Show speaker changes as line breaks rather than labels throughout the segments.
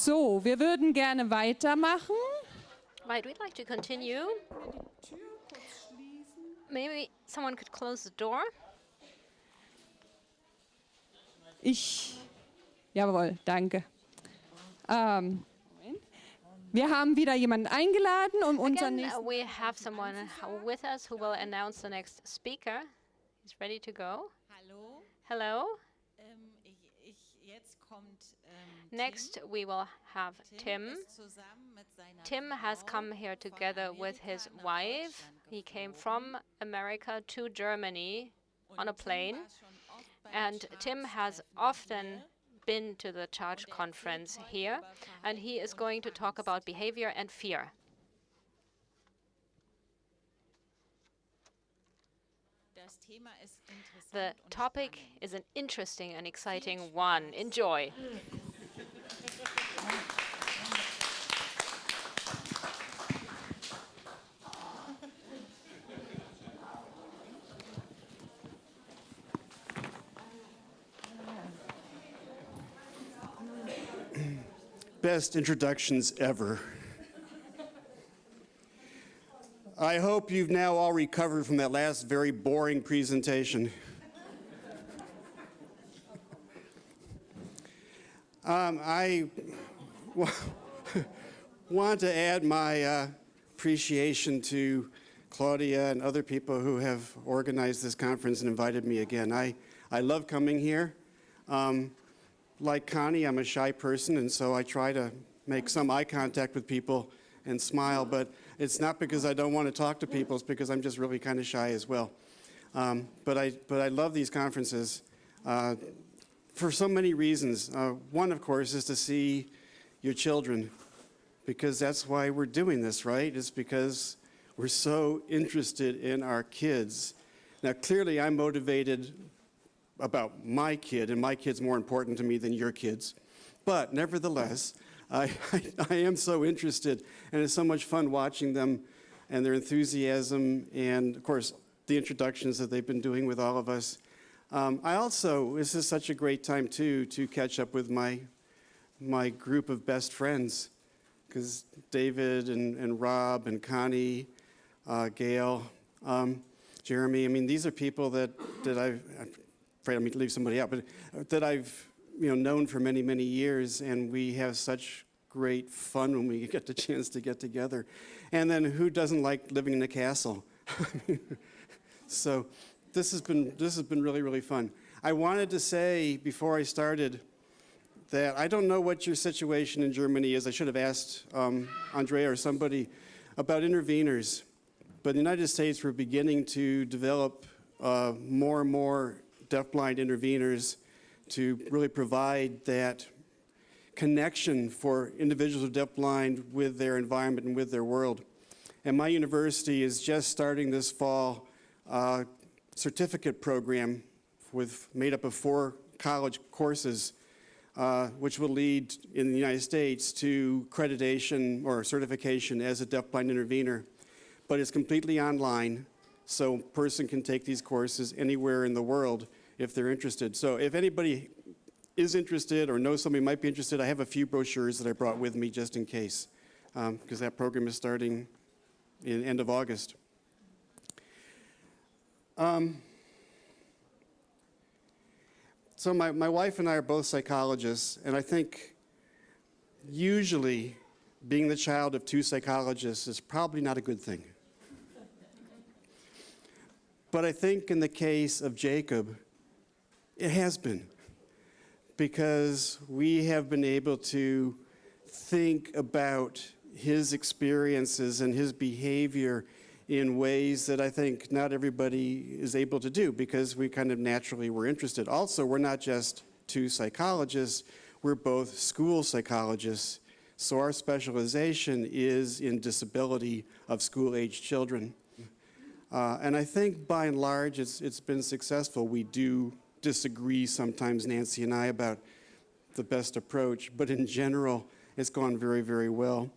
So, wir würden gerne weitermachen.
Right, we'd like to continue. Maybe someone could close the door.
Jawohl, danke. Wir haben wieder jemanden eingeladen, um unseren
Again,
nächsten...
we have someone with us who will announce the next speaker. He's ready to go.
Hallo.
Hello.
Jetzt kommt
Next, we will have Tim. Tim has come here together with his wife. He came from America to Germany on a plane. And Tim has often been to the CHARGE-Konferenz here, and he is going to talk about behavior and fear. The topic is an interesting and exciting one. Enjoy.
Best introductions ever. I hope you've now all recovered from that last very boring presentation. I want to add my appreciation to Claudia and other people who have organized this conference and invited me again. I love coming here. Like Connie, I'm a shy person, and so I try to make some eye contact with people and smile, but it's not because I don't want to talk to people, it's because I'm just really kind of shy as well. But I love these conferences for so many reasons. One, of course, is to see your children, because that's why we're doing this, right? It's because we're so interested in our kids. Now, clearly, I'm motivated about my kid, and my kid's more important to me than your kids. But nevertheless, I am so interested, and it's so much fun watching them and their enthusiasm, and of course, the introductions that they've been doing with all of us. This is such a great time too to catch up with my group of best friends, because David and Rob and Connie, Gail, Jeremy, I mean, these are people that I'm afraid I'm going to leave somebody out, but that I've known for many, many years, and we have such great fun when we get the chance to get together. And then who doesn't like living in a castle? So this has been really, really fun. I wanted to say before I started that I don't know what your situation in Germany is. I should have asked Andrea or somebody about interveners. But in the United States, we're beginning to develop more and more deafblind interveners to really provide that connection for individuals who are deafblind with their environment and with their world. And my university is just starting this fall a certificate program made up of 4 college courses, which will lead in the United States to accreditation or certification as a deafblind intervener. But it's completely online, so a person can take these courses anywhere in the world if they're interested. So if anybody is interested or knows somebody might be interested, I have a few brochures that I brought with me just in case, because that program is starting in the end of August. So my wife and I are both psychologists, and I think usually being the child of 2 psychologists is probably not a good thing. But I think in the case of Jacob, it has been, because we have been able to think about his experiences and his behavior in ways that I think not everybody is able to do, because we kind of naturally were interested. Also, we're not just 2 psychologists, we're both school psychologists. So our specialization is in disability of school-aged children. And I think by and large it's been successful. We do disagree sometimes, Nancy and I, about the best approach, but in general it's gone very, very well.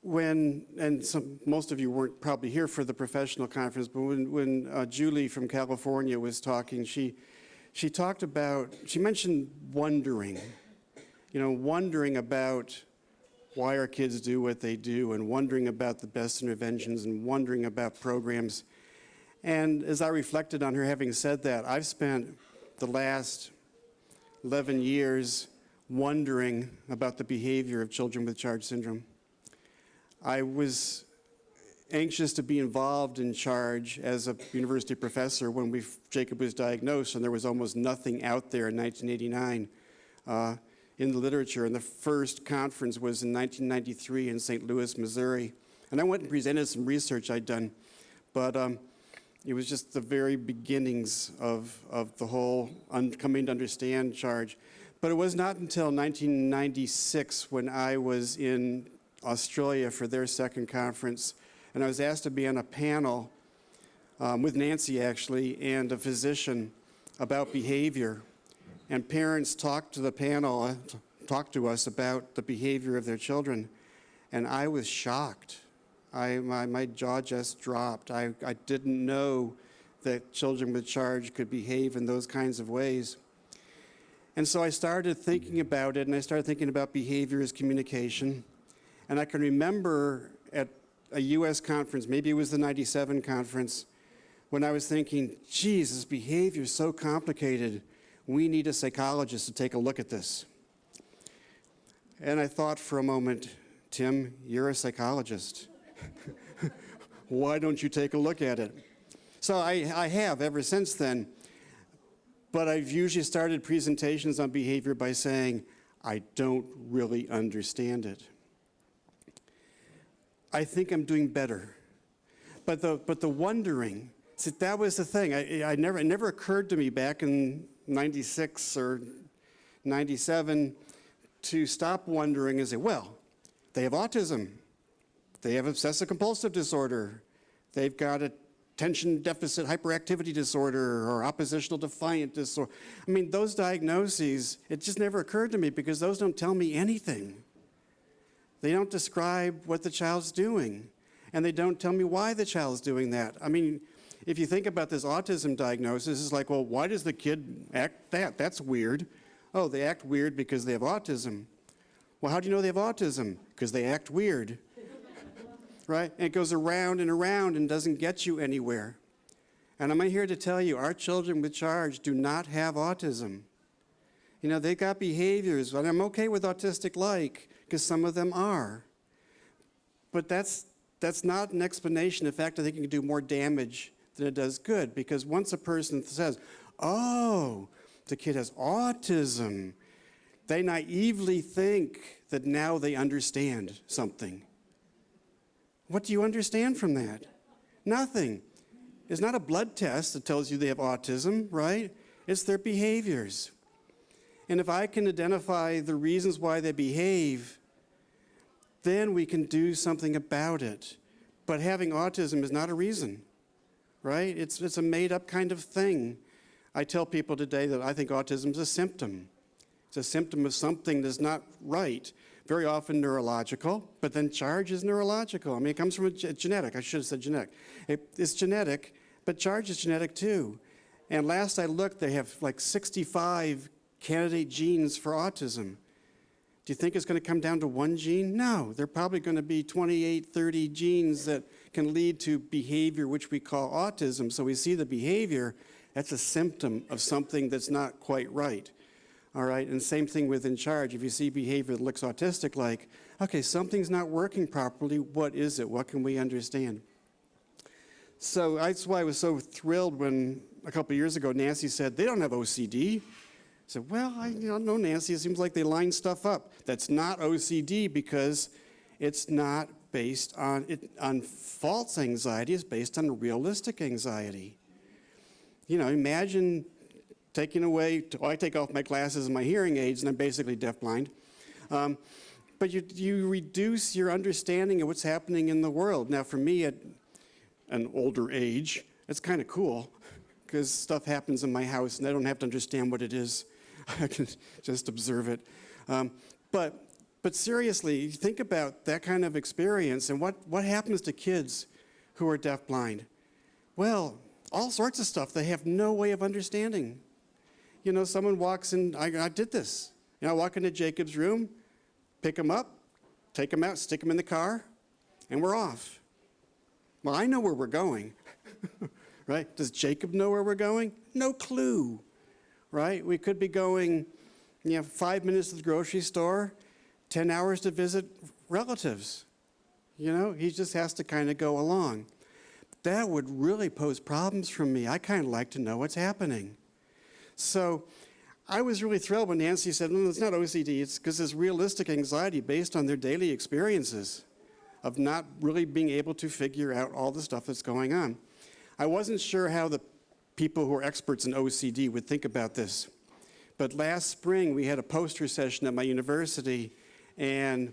Most of you weren't probably here for the professional conference, but when Julie from California was talking, she she mentioned wondering, wondering about why our kids do what they do, and wondering about the best interventions, and wondering about programs. And as I reflected on her having said that, I've spent the last 11 years wondering about the behavior of children with CHARGE syndrome. I was anxious to be involved in CHARGE as a university professor when Jacob was diagnosed, and there was almost nothing out there in 1989 in the literature. And the first conference was in 1993 in St. Louis, Missouri. And I went and presented some research I'd done, but it was just the very beginnings of the whole coming to understand CHARGE. But it was not until 1996 when I was in Australia for their second conference, and I was asked to be on a panel with Nancy, actually, and a physician about behavior. And parents talked to the panel, talked to us about the behavior of their children, and I was shocked. My jaw just dropped. I didn't know that children with CHARGE could behave in those kinds of ways. And so I started thinking about it, and I started thinking about behavior as communication. And I can remember at a US conference, maybe it was the 97 conference, when I was thinking, geez, this behavior is so complicated. We need a psychologist to take a look at this. And I thought for a moment, Tim, you're a psychologist. Why don't you take a look at it? So I have ever since then. But I've usually started presentations on behavior by saying, I don't really understand it. I think I'm doing better. But the wondering, see, that was the thing. It never occurred to me back in 96 or 97 to stop wondering and say, well, they have autism. They have obsessive compulsive disorder. They've got attention deficit hyperactivity disorder or oppositional defiant disorder. I mean, those diagnoses, it just never occurred to me because those don't tell me anything. They don't describe what the child's doing, and they don't tell me why the child's doing that. I mean, if you think about this autism diagnosis, it's like, well, why does the kid act that? That's weird. Oh, they act weird because they have autism. Well, how do you know they have autism? Because they act weird. Right? And it goes around and doesn't get you anywhere. And I'm here to tell you, our children with CHARGE do not have autism. They've got behaviors, and I'm okay with autistic-like, because some of them are. But that's not an explanation. In fact, I think it can do more damage than it does good, because once a person says, oh, the kid has autism, they naively think that now they understand something. What do you understand from that? Nothing. It's not a blood test that tells you they have autism, right? It's their behaviors. And if I can identify the reasons why they behave, then we can do something about it. But having autism is not a reason, right? It's a made-up kind of thing. I tell people today that I think autism is a symptom. It's a symptom of something that's not right. Very often neurological, but then CHARGE is neurological. I mean, it comes from genetic. I should have said genetic. It's genetic, but CHARGE is genetic too. And last I looked, they have like 65 candidate genes for autism. Do you think it's going to come down to one gene? No, there are probably going to be 28, 30 genes that can lead to behavior, which we call autism. So we see the behavior, that's a symptom of something that's not quite right. All right, and same thing within CHARGE. If you see behavior that looks autistic-like, okay, something's not working properly. What is it? What can we understand? So that's why I was so thrilled when a couple of years ago Nancy said, they don't have OCD. I said, well, I don't know, Nancy. It seems like they line stuff up. That's not OCD because it's not based on false anxiety. It's based on realistic anxiety. Imagine taking away, I take off my glasses and my hearing aids, and I'm basically deafblind. But you reduce your understanding of what's happening in the world. Now, for me, at an older age, it's kind of cool, because stuff happens in my house, and I don't have to understand what it is. I can just observe it. But seriously, think about that kind of experience, and what happens to kids who are deafblind? Well, all sorts of stuff they have no way of understanding. someone walks in, I did this. I walk into Jacob's room, pick him up, take him out, stick him in the car, and we're off. Well, I know where we're going, right? Does Jacob know where we're going? No clue, right? We could be going, 5 minutes to the grocery store, 10 hours to visit relatives. He just has to kind of go along. That would really pose problems for me. I kind of like to know what's happening. So I was really thrilled when Nancy said, no, it's not OCD, it's because it's realistic anxiety based on their daily experiences of not really being able to figure out all the stuff that's going on. I wasn't sure how the people who are experts in OCD would think about this. But last spring, we had a poster session at my university, and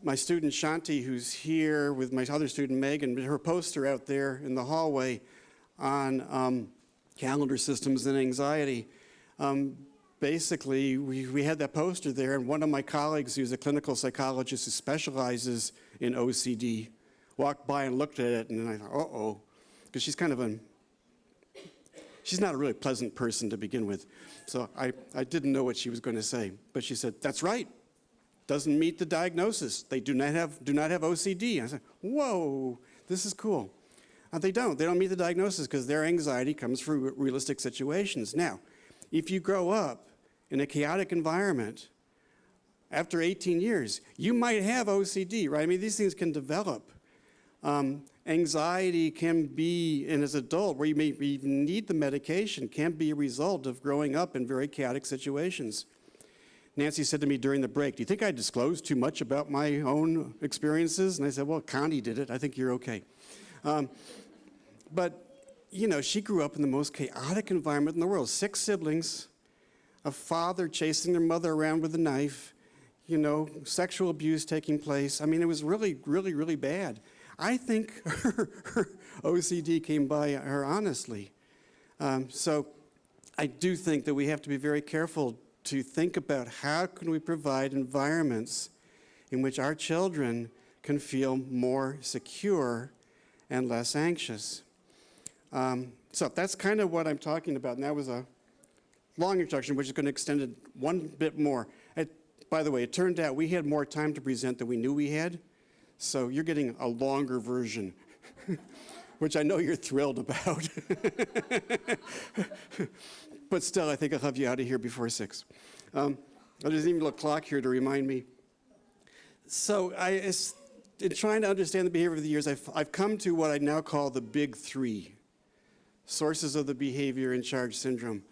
my student Shanti, who's here with my other student Megan, her poster out there in the hallway on calendar systems and anxiety. Basically, we had that poster there, and one of my colleagues, who's a clinical psychologist who specializes in OCD, walked by and looked at it, and I thought, uh-oh, because she's not a really pleasant person to begin with. So I didn't know what she was going to say, but she said, that's right, doesn't meet the diagnosis. They do not have OCD. I said, whoa, this is cool. They don't meet the diagnosis because their anxiety comes from realistic situations. Now, if you grow up in a chaotic environment, after 18 years, you might have OCD, right? I mean, these things can develop. Anxiety can be, and as an adult, where you may even need the medication, can be a result of growing up in very chaotic situations. Nancy said to me during the break, do you think I disclosed too much about my own experiences? And I said, well, Connie did it. I think you're okay. But she grew up in the most chaotic environment in the world. 6 siblings, a father chasing their mother around with a knife, sexual abuse taking place. I mean, it was really, really, really bad. I think her OCD came by her honestly. So I do think that we have to be very careful to think about how can we provide environments in which our children can feel more secure and less anxious. So that's kind of what I'm talking about, and that was a long introduction, which is going to extend it one bit more. By the way, it turned out we had more time to present than we knew we had, so you're getting a longer version, which I know you're thrilled about. But still, I think I'll have you out of here before 6. There's even a little clock here to remind me. So in trying to understand the behavior of the years, I've come to what I now call the big 3 sources of the behavior in CHARGE syndrome.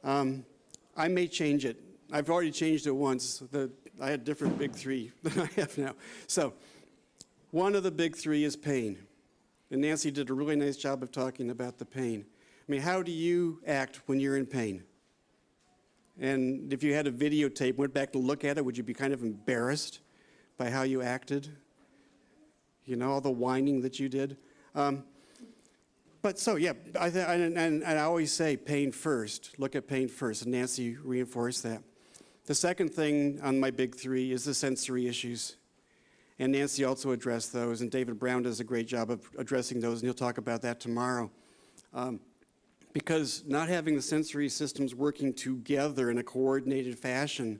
I may change it. I've already changed it once. I had a different big 3 than I have now. So one of the big 3 is pain. And Nancy did a really nice job of talking about the pain. I mean, how do you act when you're in pain? And if you had a videotape, went back to look at it, would you be kind of embarrassed by how you acted? All the whining that you did? But so, yeah, I always say pain first. Look at pain first, and Nancy reinforced that. The second thing on my big 3 is the sensory issues. And Nancy also addressed those, and David Brown does a great job of addressing those, and he'll talk about that tomorrow. Because not having the sensory systems working together in a coordinated fashion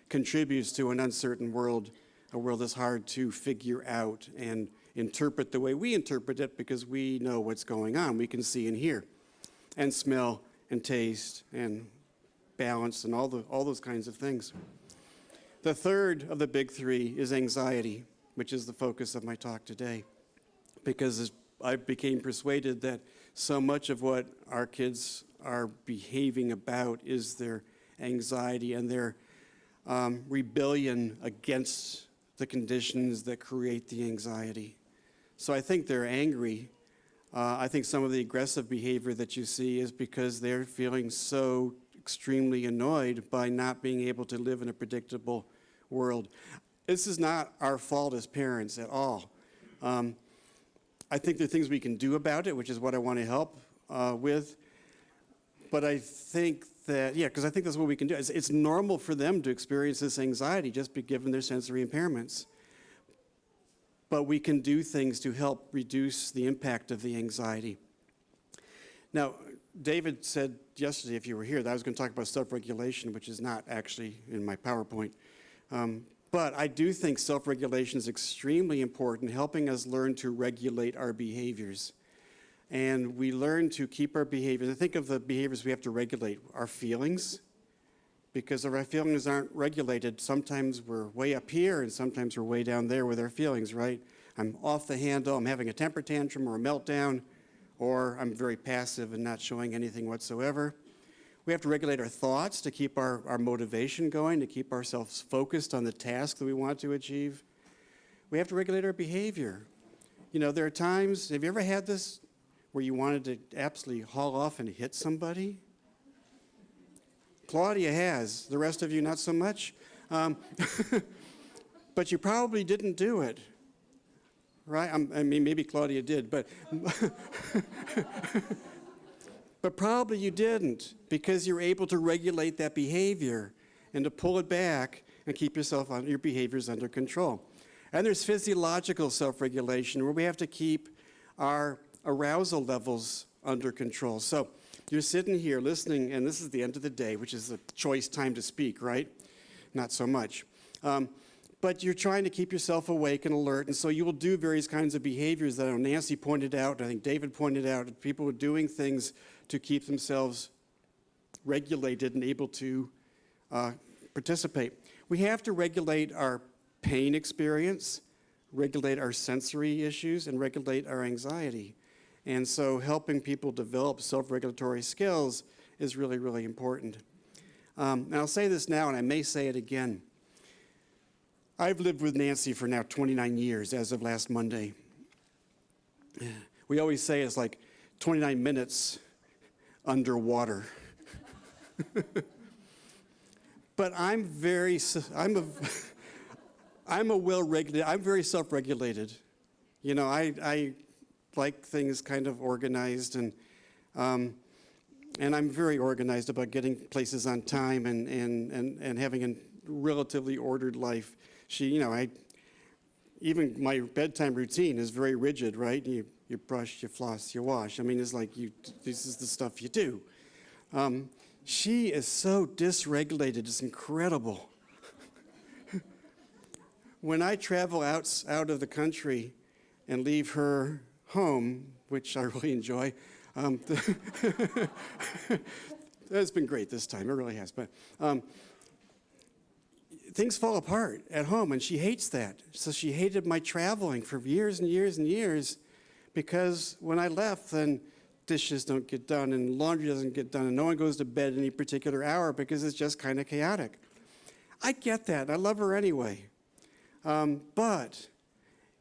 contributes to an uncertain world, a world that's hard to figure out and interpret the way we interpret it because we know what's going on. We can see and hear and smell and taste and balance and all those kinds of things. The third of the big 3 is anxiety, which is the focus of my talk today, because I became persuaded that so much of what our kids are behaving about is their anxiety and their rebellion against the conditions that create the anxiety. So I think they're angry. I think some of the aggressive behavior that you see is because they're feeling so extremely annoyed by not being able to live in a predictable world. This is not our fault as parents at all. I think there are things we can do about it, which is what I want to help with. But I think that, because I think that's what we can do. It's normal for them to experience this anxiety just given their sensory impairments. But we can do things to help reduce the impact of the anxiety. Now, David said yesterday, if you were here, that I was going to talk about self-regulation, which is not actually in my PowerPoint. But I do think self-regulation is extremely important, helping us learn to regulate our behaviors. And we learn to keep our behaviors. I think of the behaviors we have to regulate, our feelings, because if our feelings aren't regulated, sometimes we're way up here and sometimes we're way down there with our feelings, right? I'm off the handle, I'm having a temper tantrum or a meltdown, or I'm very passive and not showing anything whatsoever. We have to regulate our thoughts to keep our motivation going, to keep ourselves focused on the task that we want to achieve. We have to regulate our behavior. You know, there are times, have you ever had this where you wanted to absolutely haul off and hit somebody? Claudia has, the rest of you not so much. But you probably didn't do it, right? I mean, maybe Claudia did, but but probably you didn't, because you're able to regulate that behavior and to pull it back and keep your behaviors under control. And there's physiological self-regulation, where we have to keep our arousal levels under control. So you're sitting here listening, and this is the end of the day, which is a choice time to speak, right? Not so much. But you're trying to keep yourself awake and alert, and so you will do various kinds of behaviors that Nancy pointed out, I think David pointed out, people are doing things to keep themselves regulated and able to participate. We have to regulate our pain experience, regulate our sensory issues, and regulate our anxiety. And so helping people develop self-regulatory skills is really, really important. And I'll say this now, and I may say it again. I've lived with Nancy for now 29 years, as of last Monday. We always say it's like 29 minutes underwater. But I'm very self-regulated. You know, I like things kind of organized, and I'm very organized about getting places on time and having a relatively ordered life. Even my bedtime routine is very rigid, right? You brush, you floss, you wash. I mean, it's like this is the stuff you do. She is so dysregulated, it's incredible. When I travel out of the country and leave her home, which I really enjoy, it's been great this time, it really has, but things fall apart at home, and she hates that. So she hated my traveling for years and years and years, because when I left, then dishes don't get done and laundry doesn't get done and no one goes to bed at any particular hour because it's just kind of chaotic. I get that. I love her anyway. But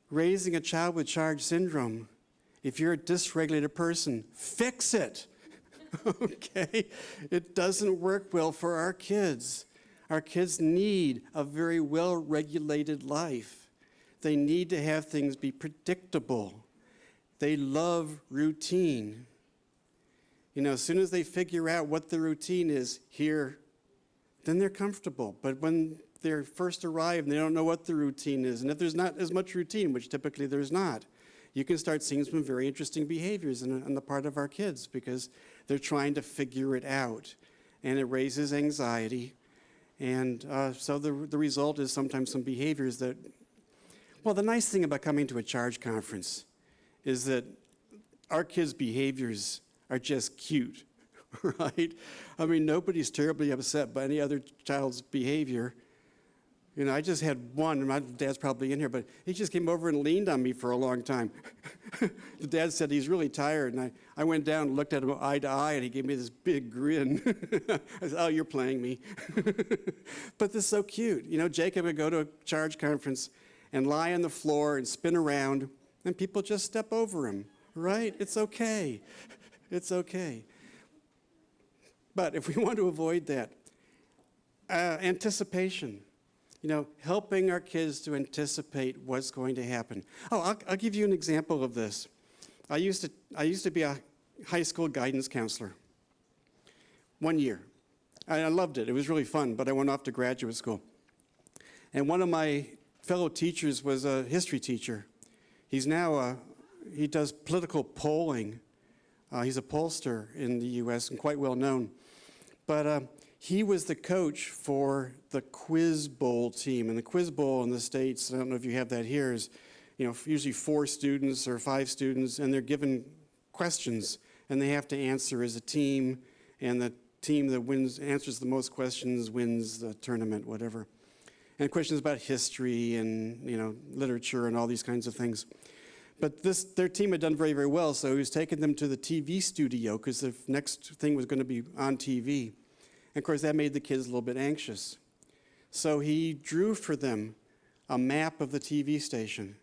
raising a child with CHARGE syndrome, if you're a dysregulated person, fix it. Okay? It doesn't work well for our kids. Our kids need a very well-regulated life. They need to have things be predictable. They love routine. You know, as soon as they figure out what the routine is here, then they're comfortable. But when they first arrive and they don't know what the routine is, and if there's not as much routine, which typically there's not, you can start seeing some very interesting behaviors on the part of our kids, because they're trying to figure it out. And it raises anxiety. And so the result is sometimes some behaviors that, well, the nice thing about coming to a CHARGE conference is that our kids' behaviors are just cute, right? I mean, nobody's terribly upset by any other child's behavior. You know, I just had one, and my dad's probably in here, but he just came over and leaned on me for a long time. The dad said he's really tired, and I went down and looked at him eye to eye, and he gave me this big grin. I said, oh, you're playing me. But this is so cute. You know, Jacob would go to a CHARGE conference and lie on the floor and spin around, and people just step over him, right? It's okay. It's okay. But if we want to avoid that, anticipation. You know, helping our kids to anticipate what's going to happen. Oh, I'll give you an example of this. I used to be a high school guidance counselor. 1 year. I loved it. It was really fun, but I went off to graduate school. And one of my fellow teachers was a history teacher. He's now, he does political polling He's a pollster in the U.S. and quite well known. But he was the coach for the Quiz Bowl team. And the Quiz Bowl in the States, I don't know if you have that here, is usually 4 students or 5 students, and they're given questions, and they have to answer as a team, and the team that answers the most questions wins the tournament, whatever. And questions about history and literature and all these kinds of things. But their team had done very, very well, so he was taking them to the TV studio because the next thing was going to be on TV. And of course, that made the kids a little bit anxious. So he drew for them a map of the TV station.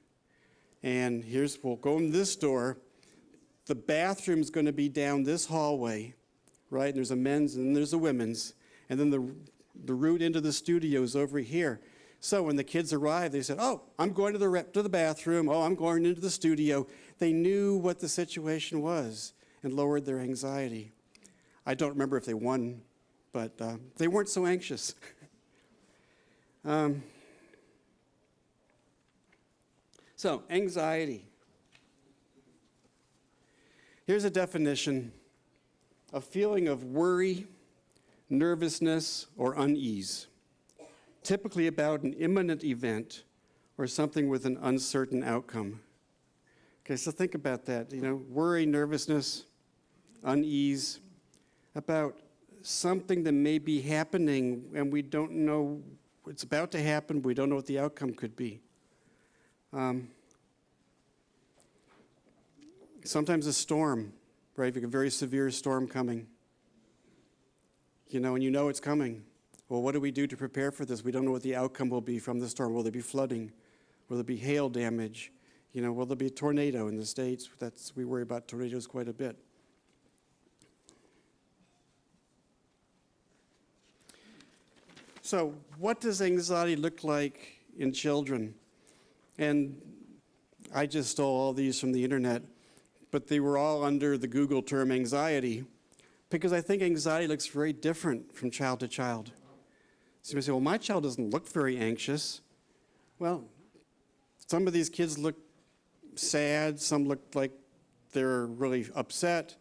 And we'll go in this door. The bathroom's going to be down this hallway, right? And there's a men's and there's a women's. And then the route into the studio is over here. So when the kids arrived, they said, oh, I'm going to the bathroom. Oh, I'm going into the studio. They knew what the situation was and lowered their anxiety. I don't remember if they won, but they weren't so anxious. So, anxiety. Here's a definition: a feeling of worry, nervousness, or unease, typically about an imminent event or something with an uncertain outcome. Okay, so think about that. Worry, nervousness, unease, about something that may be happening and we don't know it's about to happen, but we don't know what the outcome could be. Sometimes a storm, right? Like a very severe storm coming. And it's coming. Well, what do we do to prepare for this? We don't know what the outcome will be from the storm. Will there be flooding? Will there be hail damage? Will there be a tornado in the States? We worry about tornadoes quite a bit. So what does anxiety look like in children? And I just stole all these from the internet, but they were all under the Google term anxiety, because I think anxiety looks very different from child to child. So you may say, well, my child doesn't look very anxious. Well, some of these kids look sad, some look like they're really upset,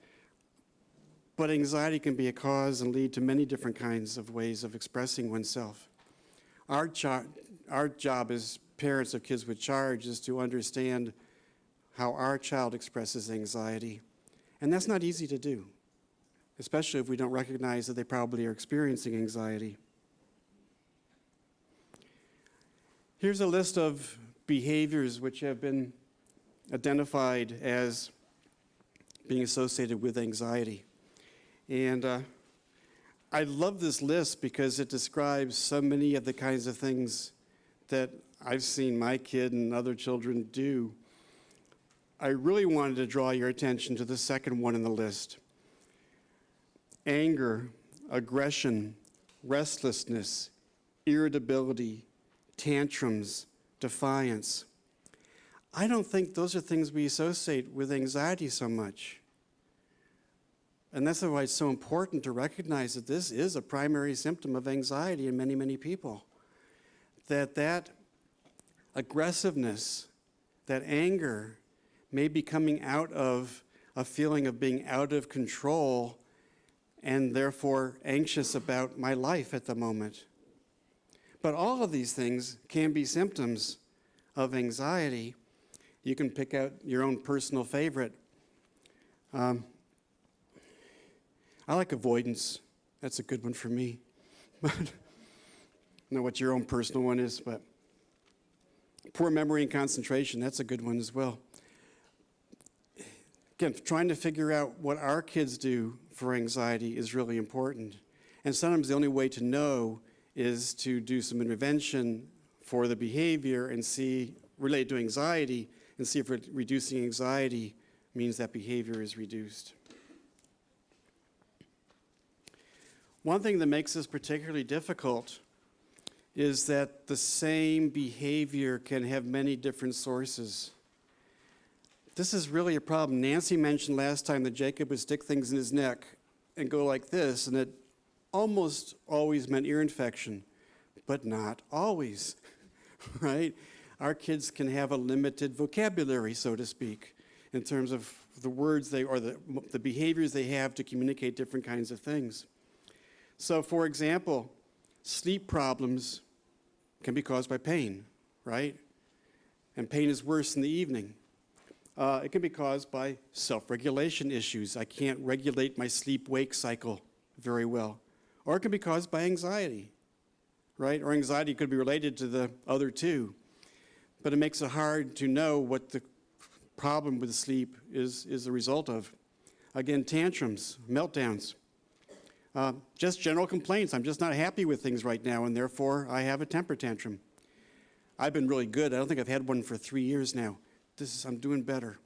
but anxiety can be a cause and lead to many different kinds of ways of expressing oneself. Our job as parents of kids with CHARGE is to understand how our child expresses anxiety. And that's not easy to do, especially if we don't recognize that they probably are experiencing anxiety. Here's a list of behaviors which have been identified as being associated with anxiety. And I love this list because it describes so many of the kinds of things that I've seen my kid and other children do. I really wanted to draw your attention to the second one in the list. Anger, aggression, restlessness, irritability, tantrums, defiance. I don't think those are things we associate with anxiety so much. And that's why it's so important to recognize that this is a primary symptom of anxiety in many, many people. That aggressiveness, that anger may be coming out of a feeling of being out of control and therefore anxious about my life at the moment. But all of these things can be symptoms of anxiety. You can pick out your own personal favorite. I like avoidance. That's a good one for me. I don't know what your own personal one is, but poor memory and concentration, that's a good one as well. Again, trying to figure out what our kids do for anxiety is really important. And sometimes the only way to know is to do some intervention for the behavior and see, related to anxiety, and see if reducing anxiety means that behavior is reduced. One thing that makes this particularly difficult is that the same behavior can have many different sources. This is really a problem. Nancy mentioned last time that Jacob would stick things in his neck and go like this, and it almost always meant ear infection, but not always, right? Our kids can have a limited vocabulary, so to speak. in terms of the words the behaviors they have to communicate different kinds of things. So for example, sleep problems can be caused by pain, right? And pain is worse in the evening. It can be caused by self-regulation issues. I can't regulate my sleep-wake cycle very well. Or it can be caused by anxiety, right? Or anxiety could be related to the other two. But it makes it hard to know what the problem with sleep is the result of. Again, tantrums, meltdowns. Just general complaints. I'm just not happy with things right now, and therefore I have a temper tantrum. I've been really good. I don't think I've had one for 3 years now. I'm doing better.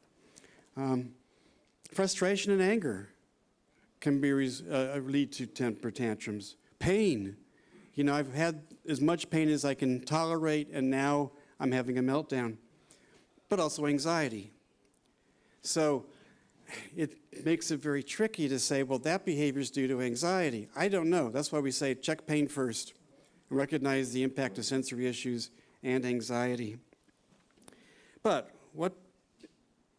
Frustration and anger can be lead to temper tantrums. Pain. You know, I've had as much pain as I can tolerate, and now I'm having a meltdown. But also anxiety. So it makes it very tricky to say, well, that behavior is due to anxiety. I don't know. That's why we say check pain first and recognize the impact of sensory issues and anxiety. But what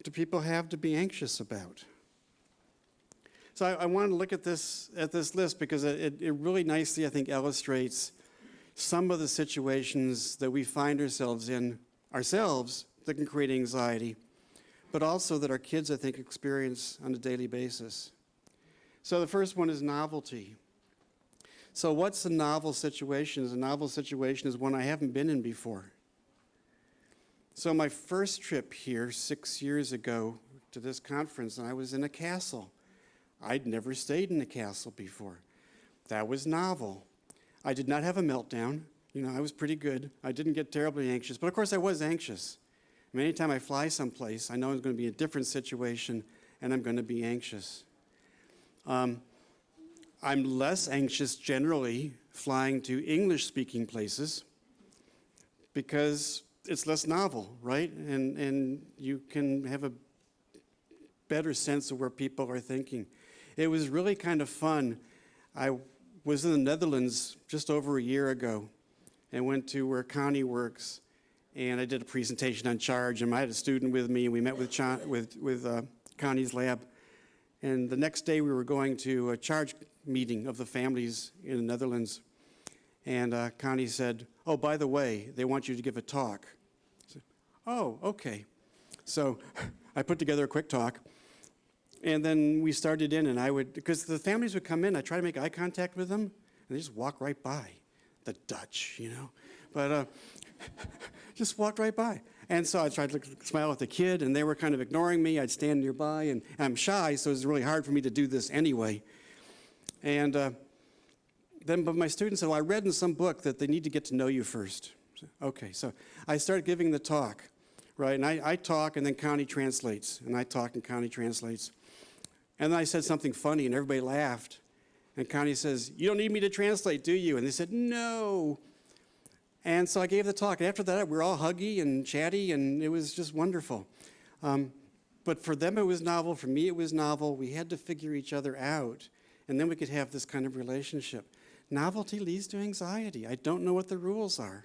do people have to be anxious about? So I wanted to look at this list because it really nicely, I think, illustrates some of the situations that we find ourselves in that can create anxiety, but also that our kids, I think, experience on a daily basis. So the first one is novelty. So what's a novel situation? A novel situation is one I haven't been in before. So my first trip here 6 years ago to this conference, and I was in a castle. I'd never stayed in a castle before. That was novel. I did not have a meltdown. You know, I was pretty good. I didn't get terribly anxious, but of course I was anxious. I mean, anytime I fly someplace, I know it's going to be a different situation, and I'm going to be anxious. I'm less anxious generally flying to English-speaking places because it's less novel, right? And you can have a better sense of where people are thinking. It was really kind of fun. I was in the Netherlands just over a year ago and went to where Connie works, and I did a presentation on CHARGE, and I had a student with me, and we met with Connie's lab. And the next day we were going to a CHARGE meeting of the families in the Netherlands. And Connie said, oh, by the way, they want you to give a talk. I said, oh, okay. So I put together a quick talk. And then we started in, and because the families would come in, I'd try to make eye contact with them, and they just walk right by. The Dutch, you know. But just walked right by. And so I tried to smile at the kid, and they were kind of ignoring me. I'd stand nearby, and I'm shy, so it was really hard for me to do this anyway. And but my students said, well, I read in some book that they need to get to know you first. Okay, so I started giving the talk, right? And I talk, and then Connie translates. And I talk, and Connie translates. And then I said something funny, and everybody laughed. And Connie says, you don't need me to translate, do you? And they said, no. And so I gave the talk. After that, we were all huggy and chatty, and it was just wonderful. But for them, it was novel. For me, it was novel. We had to figure each other out, and then we could have this kind of relationship. Novelty leads to anxiety. I don't know what the rules are.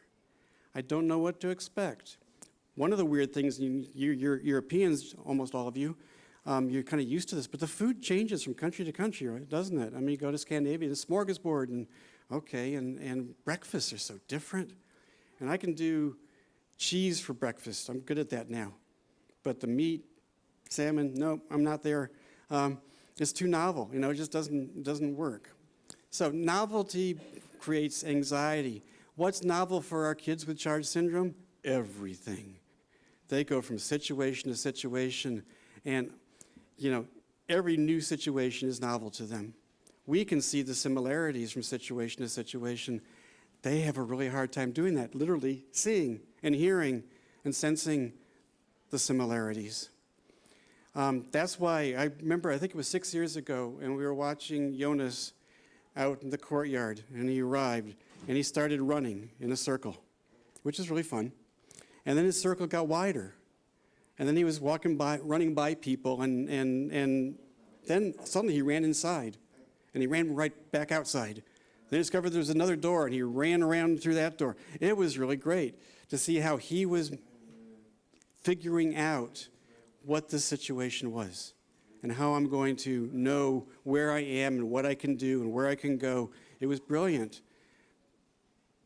I don't know what to expect. One of the weird things, you're Europeans, almost all of you, you're kind of used to this, but the food changes from country to country, right? Doesn't it? I mean, you go to Scandinavia, the smorgasbord, and okay, and breakfasts are so different. And I can do cheese for breakfast. I'm good at that now. But the meat, salmon, no, I'm not there. It's too novel. You know, it just doesn't work. So novelty creates anxiety. What's novel for our kids with CHARGE syndrome? Everything. They go from situation to situation, and you know, every new situation is novel to them. We can see the similarities from situation to situation. They have a really hard time doing that, literally seeing and hearing and sensing the similarities. That's why I remember, I think it was 6 years ago, and we were watching Jonas out in the courtyard, and he arrived, and he started running in a circle, which is really fun. And then his circle got wider. And then he was running by people, and then suddenly he ran inside, and he ran right back outside. They discovered there was another door, and he ran around through that door. It was really great to see how he was figuring out what the situation was and how I'm going to know where I am and what I can do and where I can go. It was brilliant.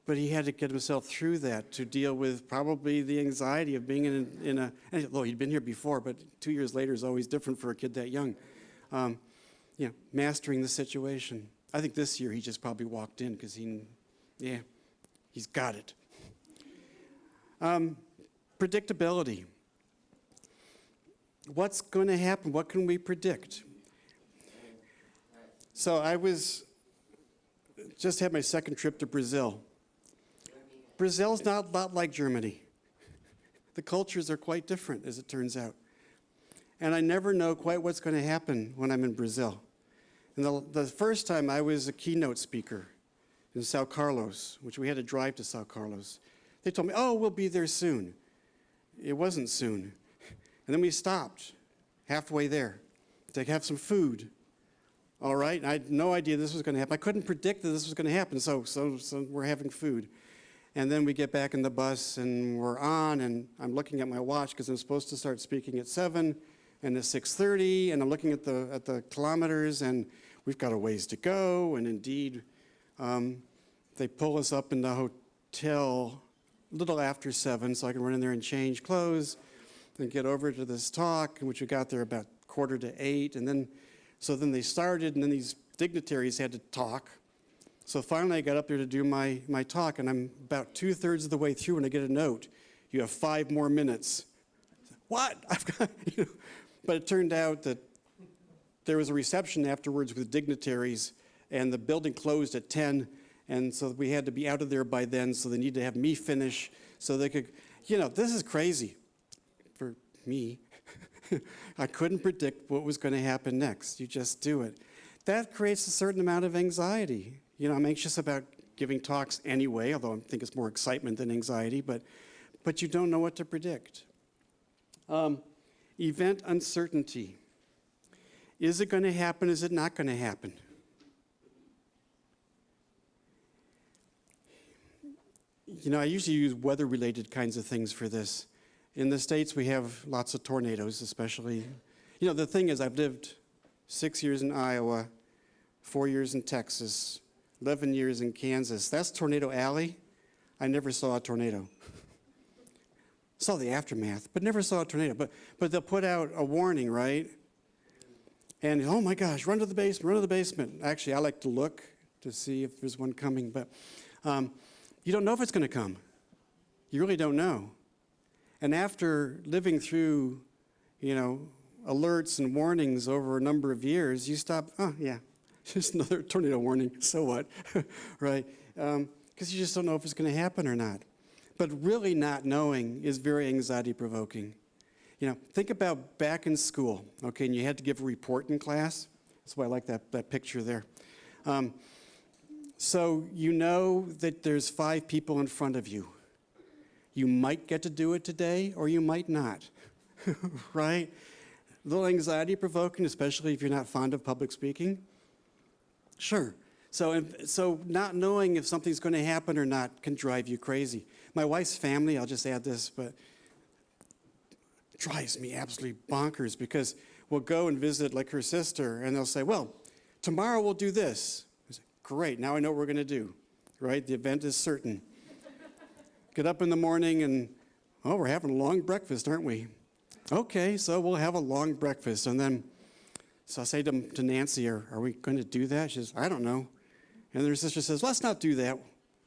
But he had to get himself through that to deal with probably the anxiety of being in a well, he'd been here before, but 2 years later is always different for a kid that young. Mastering the situation. I think this year he just probably walked in because he's got it. Predictability. What's going to happen? What can we predict? So I just had my second trip to Brazil. Brazil's not a lot like Germany. The cultures are quite different, as it turns out. And I never know quite what's going to happen when I'm in Brazil. And the first time I was a keynote speaker in Sao Carlos, which we had to drive to Sao Carlos. They told me, oh, we'll be there soon. It wasn't soon. And then we stopped halfway there to have some food. All right, I had no idea this was going to happen. I couldn't predict that this was going to happen, so we're having food. And then we get back in the bus, and we're on, and I'm looking at my watch because I'm supposed to start speaking at 7, and it's 6:30, and I'm looking at the kilometers, and we've got a ways to go. And indeed, they pull us up in the hotel a little after 7, so I can run in there and change clothes and get over to this talk, which we got there about 7:45, and then they started, and then these dignitaries had to talk. So finally I got up there to do my talk, and I'm about 2/3 of the way through, and I get a note. You have 5 more minutes. What? I've got, But it turned out that there was a reception afterwards with dignitaries, and the building closed at 10, and so we had to be out of there by then, so they needed to have me finish so they could, this is crazy for me. I couldn't predict what was going to happen next. You just do it. That creates a certain amount of anxiety. I'm anxious about giving talks anyway, although I think it's more excitement than anxiety, but you don't know what to predict. Event uncertainty. Is it going to happen? Is it not going to happen? I usually use weather-related kinds of things for this. In the States, we have lots of tornadoes, especially. The thing is, I've lived 6 years in Iowa, 4 years in Texas, 11 years in Kansas. That's Tornado Alley. I never saw a tornado. Saw the aftermath, but never saw a tornado. But they'll put out a warning, right? And, oh my gosh, run to the basement. Actually, I like to look to see if there's one coming, but you don't know if it's going to come. You really don't know. And after living through, alerts and warnings over a number of years, you stop, just another tornado warning, so what, right? Because you just don't know if it's going to happen or not. But really not knowing is very anxiety-provoking. Think about back in school, okay, and you had to give a report in class. That's why I like that picture there. So you know that there's 5 people in front of you. You might get to do it today, or you might not, right? A little anxiety-provoking, especially if you're not fond of public speaking. Sure. So not knowing if something's going to happen or not can drive you crazy. My wife's family, I'll just add this, but drives me absolutely bonkers because we'll go and visit like her sister, and they'll say, well, tomorrow we'll do this. I say, great, now I know what we're going to do, right? The event is certain. Get up in the morning and, we're having a long breakfast, aren't we? Okay, so we'll have a long breakfast. And then, so I say to Nancy, are we going to do that? She says, I don't know. And her sister says, let's not do that.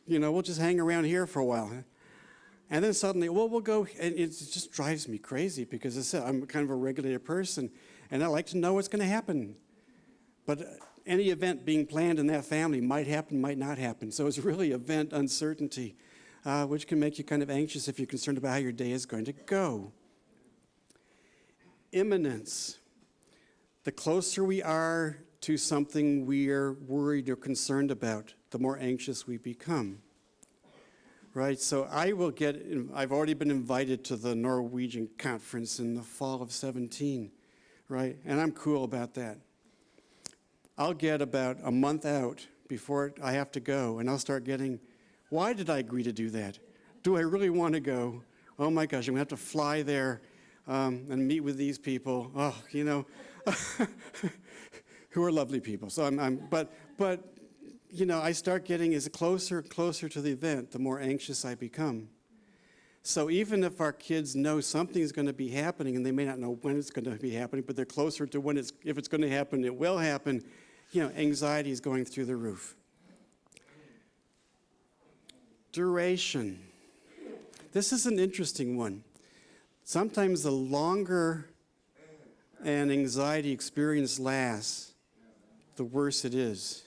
We'll just hang around here for a while. And then suddenly, we'll go, and it just drives me crazy because as I said, I'm kind of a regulated person, and I like to know what's going to happen. But any event being planned in that family might happen, might not happen. So it's really event uncertainty, which can make you kind of anxious if you're concerned about how your day is going to go. Imminence. The closer we are to something we are worried or concerned about, the more anxious we become. Right, so I've already been invited to the Norwegian conference in the fall of 17, right? And I'm cool about that. I'll get about a month out before I have to go, and I'll start getting, why did I agree to do that? Do I really want to go? Oh my gosh, I'm going to have to fly there. and meet with these people. Oh, you know, who are lovely people. So but you know, I start getting as closer to the event, the more anxious I become. So even if our kids know something's going to be happening, and they may not know when it's going to be happening, but they're closer to when if it's going to happen, it will happen, you know, anxiety is going through the roof. Duration. This is an interesting one. Sometimes the longer an anxiety experience lasts, the worse it is.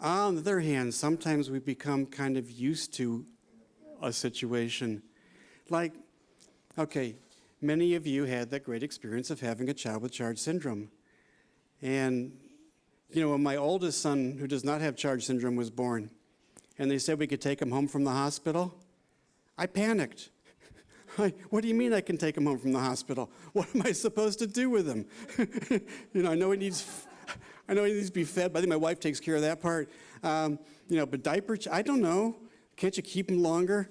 On the other hand, sometimes we become kind of used to a situation. Like, okay, many of you had that great experience of having a child with CHARGE syndrome. And, you know, when my oldest son, who does not have CHARGE syndrome, was born, and they said we could take him home from the hospital, I panicked. What do you mean I can take him home from the hospital? What am I supposed to do with him? You know, I know he needs to be fed, but I think my wife takes care of that part. You know, but I don't know. Can't you keep him longer?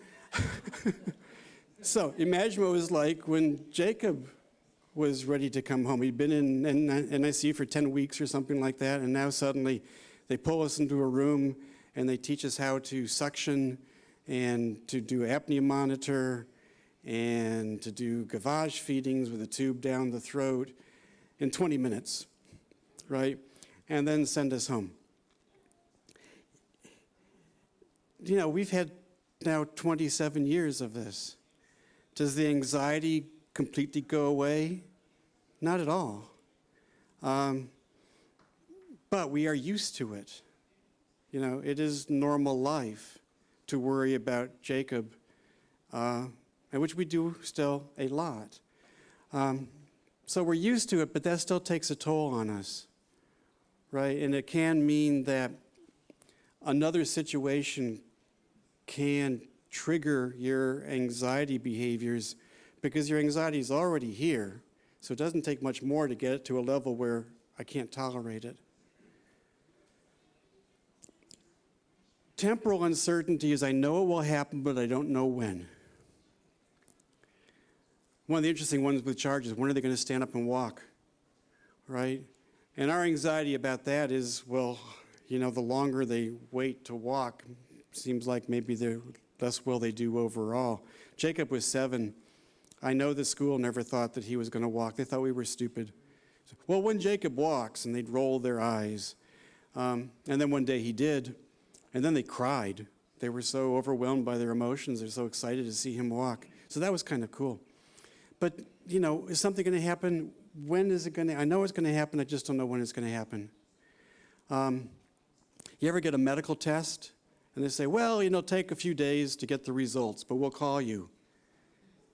So imagine what it was like when Jacob was ready to come home. He'd been in NICU for 10 weeks or something like that, and now suddenly they pull us into a room and they teach us how to suction and to do apnea monitor and to do gavage feedings with a tube down the throat in 20 minutes, right? And then send us home. You know, we've had now 27 years of this. Does the anxiety completely go away? Not at all. But we are used to it. You know, it is normal life to worry about Jacob, and which we do still a lot. So we're used to it, but that still takes a toll on us, right? And it can mean that another situation can trigger your anxiety behaviors because your anxiety is already here. So it doesn't take much more to get it to a level where I can't tolerate it. Temporal uncertainty is I know it will happen, but I don't know when. One of the interesting ones with CHARGE is when are they going to stand up and walk, right? And our anxiety about that is, well, you know, the longer they wait to walk, seems like maybe the less will they do overall. Jacob was 7. I know the school never thought that he was going to walk. They thought we were stupid. So, well, when Jacob walks, and they'd roll their eyes. And then one day he did, and then they cried. They were so overwhelmed by their emotions. They're so excited to see him walk. So that was kind of cool. But, you know, is something going to happen? When is it going to? I know it's going to happen. I just don't know when it's going to happen. You ever get a medical test? And they say, well, you know, take a few days to get the results, but we'll call you.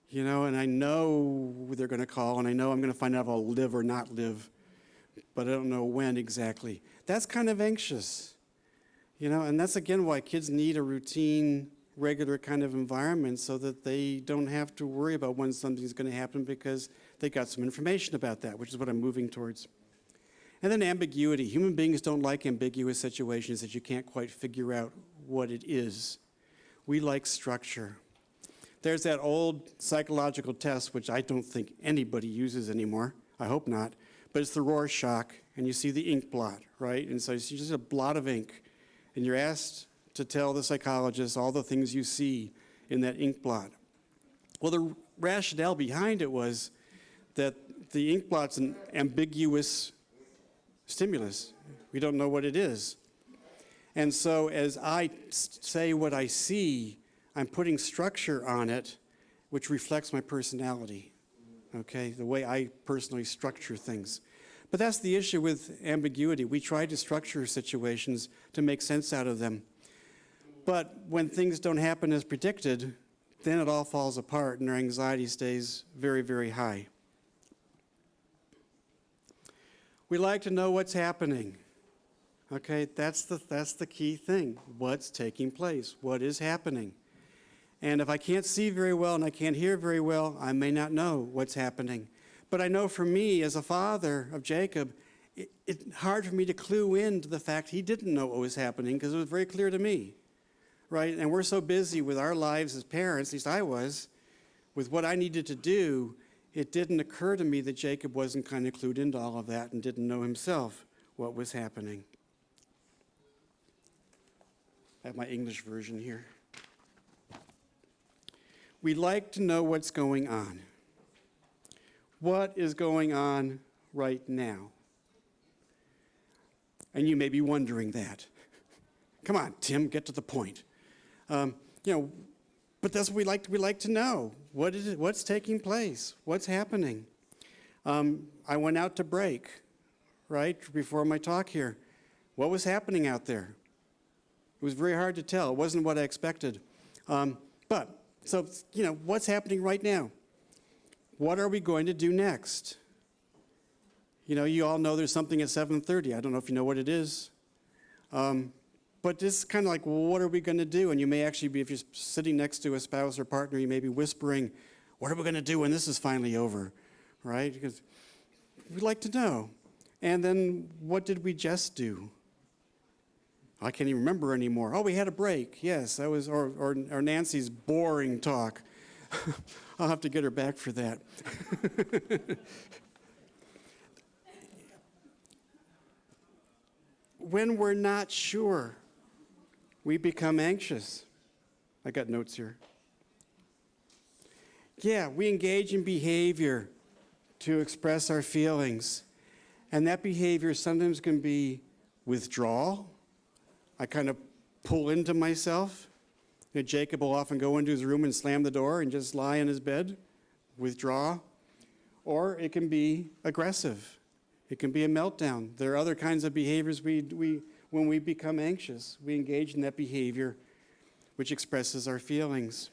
You know, and I know they're going to call, and I know I'm going to find out if I'll live or not live, but I don't know when exactly. That's kind of anxious. You know, and that's, again, why kids need a routine, regular kind of environment so that they don't have to worry about when something's going to happen because they got some information about that, which is what I'm moving towards. And then ambiguity. Human beings don't like ambiguous situations that you can't quite figure out what it is. We like structure. There's that old psychological test, which I don't think anybody uses anymore. I hope not. But it's the Rorschach, and you see the ink blot, right? And so it's just a blot of ink. And you're asked to tell the psychologist all the things you see in that ink blot. Well, the rationale behind it was that the ink blot's an ambiguous stimulus. We don't know what it is. And so as I say what I see, I'm putting structure on it, which reflects my personality, okay, the way I personally structure things. But that's the issue with ambiguity. We try to structure situations to make sense out of them. But when things don't happen as predicted, then it all falls apart and our anxiety stays very, very high. We like to know what's happening. Okay, that's the key thing. What's taking place? What is happening? And if I can't see very well and I can't hear very well, I may not know what's happening. But I know for me, as a father of Jacob, it's hard for me to clue into the fact he didn't know what was happening because it was very clear to me, right? And we're so busy with our lives as parents, at least I was, with what I needed to do, it didn't occur to me that Jacob wasn't kind of clued into all of that and didn't know himself what was happening. I have my English version here. We like to know what's going on. What is going on right now? And you may be wondering that. Come on, Tim, get to the point. But that's what we like to know. What is it? What's taking place? What's happening? I went out to break, right, before my talk here. What was happening out there? It was very hard to tell. It wasn't what I expected. What's happening right now? What are we going to do next? You all know there's something at 7:30. I don't know if you know what it is. But this is kind of like, well, what are we going to do? And you may actually be, if you're sitting next to a spouse or partner, you may be whispering, what are we going to do when this is finally over, right? Because we'd like to know. And then what did we just do? I can't even remember anymore. Oh, we had a break. Yes, that was, or Nancy's boring talk. I'll have to get her back for that. When we're not sure, we become anxious. I got notes here. Yeah, we engage in behavior to express our feelings. And that behavior sometimes can be withdrawal. I kind of pull into myself. Jacob will often go into his room and slam the door and just lie in his bed, withdraw. Or it can be aggressive. It can be a meltdown. There are other kinds of behaviors when we become anxious. We engage in that behavior which expresses our feelings.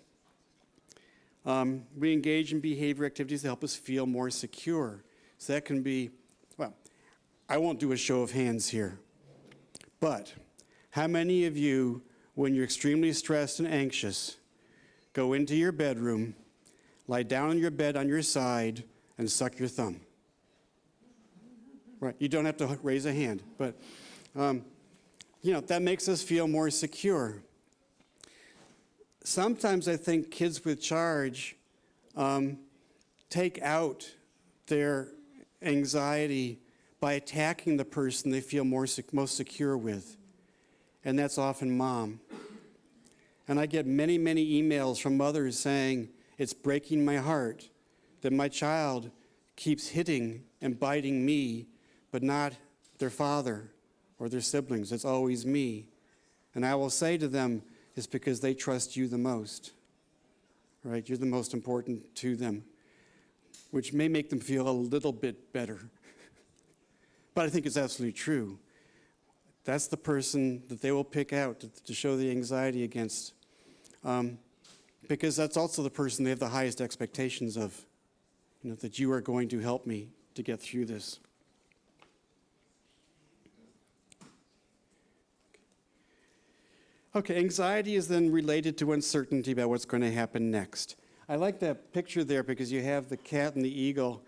We engage in behavior activities that help us feel more secure. So that can be, I won't do a show of hands here, but how many of you, when you're extremely stressed and anxious, go into your bedroom, lie down on your bed on your side, and suck your thumb? Right, you don't have to raise a hand, but that makes us feel more secure. Sometimes I think kids with charge take out their anxiety by attacking the person they feel most secure with, and that's often mom. And I get many, many emails from mothers saying, it's breaking my heart that my child keeps hitting and biting me, but not their father or their siblings. It's always me. And I will say to them, it's because they trust you the most, right? You're the most important to them, which may make them feel a little bit better. But I think it's absolutely true. That's the person that they will pick out to show the anxiety against, because that's also the person they have the highest expectations of, that you are going to help me to get through this. Okay, anxiety is then related to uncertainty about what's going to happen next. I like that picture there because you have the cat and the eagle,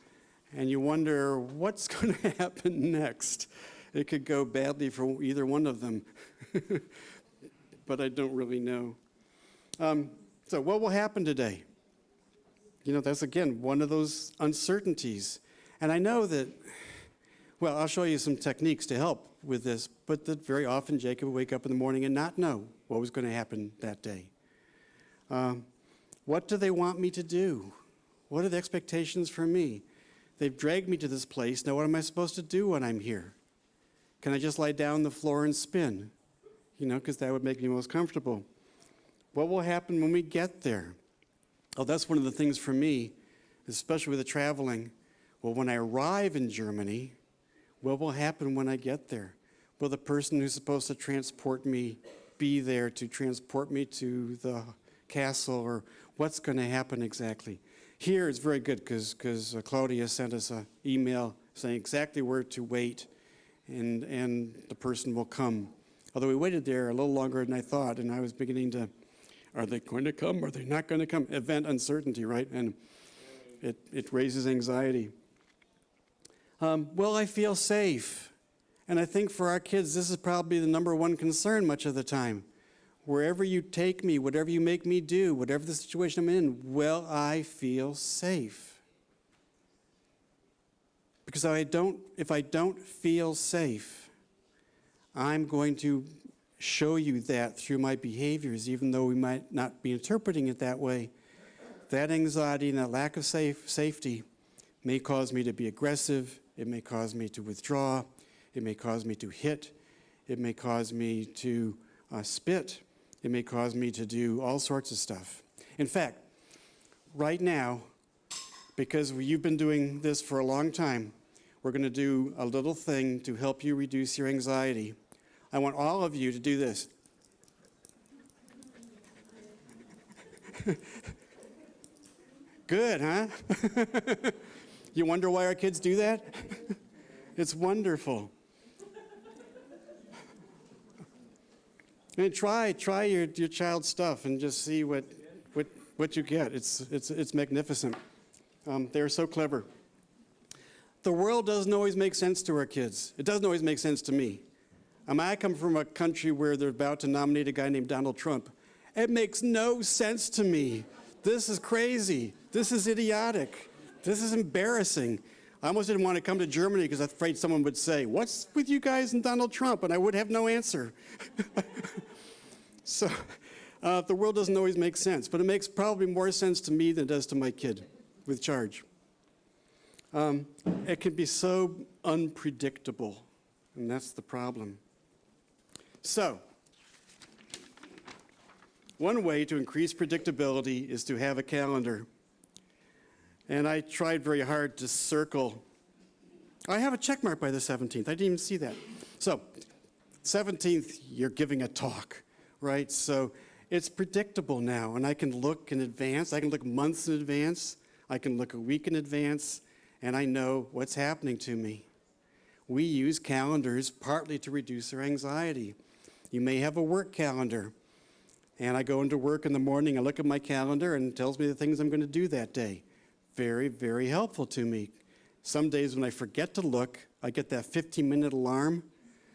and you wonder what's going to happen next. It could go badly for either one of them, but I don't really know. So what will happen today? That's, again, one of those uncertainties. And I know that, I'll show you some techniques to help with this, but that very often Jacob would wake up in the morning and not know what was going to happen that day. What do they want me to do? What are the expectations for me? They've dragged me to this place. Now what am I supposed to do when I'm here? Can I just lie down on the floor and spin? Because that would make me most comfortable. What will happen when we get there? Oh, that's one of the things for me, especially with the traveling. Well, when I arrive in Germany, what will happen when I get there? Will the person who's supposed to transport me be there to transport me to the castle, or what's going to happen exactly? Here it's very good because Claudia sent us an email saying exactly where to wait, and the person will come. Although we waited there a little longer than I thought, and I was beginning to, are they going to come? Are they not going to come? Event uncertainty, right? And it raises anxiety. Will I feel safe? And I think for our kids, this is probably the number one concern much of the time. Wherever you take me, whatever you make me do, whatever the situation I'm in, will I feel safe? Because if I don't feel safe, I'm going to show you that through my behaviors, even though we might not be interpreting it that way. That anxiety and that lack of safety may cause me to be aggressive. It may cause me to withdraw. It may cause me to hit. It may cause me to spit. It may cause me to do all sorts of stuff. In fact, right now, because you've been doing this for a long time, we're going to do a little thing to help you reduce your anxiety. I want all of you to do this. Good, huh? You wonder why our kids do that? It's wonderful. And try your child's stuff and just see what you get. It's magnificent. They're so clever. The world doesn't always make sense to our kids. It doesn't always make sense to me. I come from a country where they're about to nominate a guy named Donald Trump. It makes no sense to me. This is crazy. This is idiotic. This is embarrassing. I almost didn't want to come to Germany because I was afraid someone would say, "What's with you guys and Donald Trump?" And I would have no answer. So the world doesn't always make sense, but it makes probably more sense to me than it does to my kid with Charge. It can be so unpredictable, and that's the problem. So, one way to increase predictability is to have a calendar. And I tried very hard to circle. I have a check mark by the 17th. I didn't even see that. So, 17th, you're giving a talk, right? So, it's predictable now, and I can look in advance. I can look months in advance. I can look a week in advance, and I know what's happening to me. We use calendars partly to reduce our anxiety. You may have a work calendar, and I go into work in the morning, I look at my calendar, and it tells me the things I'm going to do that day. Very, very helpful to me. Some days when I forget to look, I get that 15-minute alarm.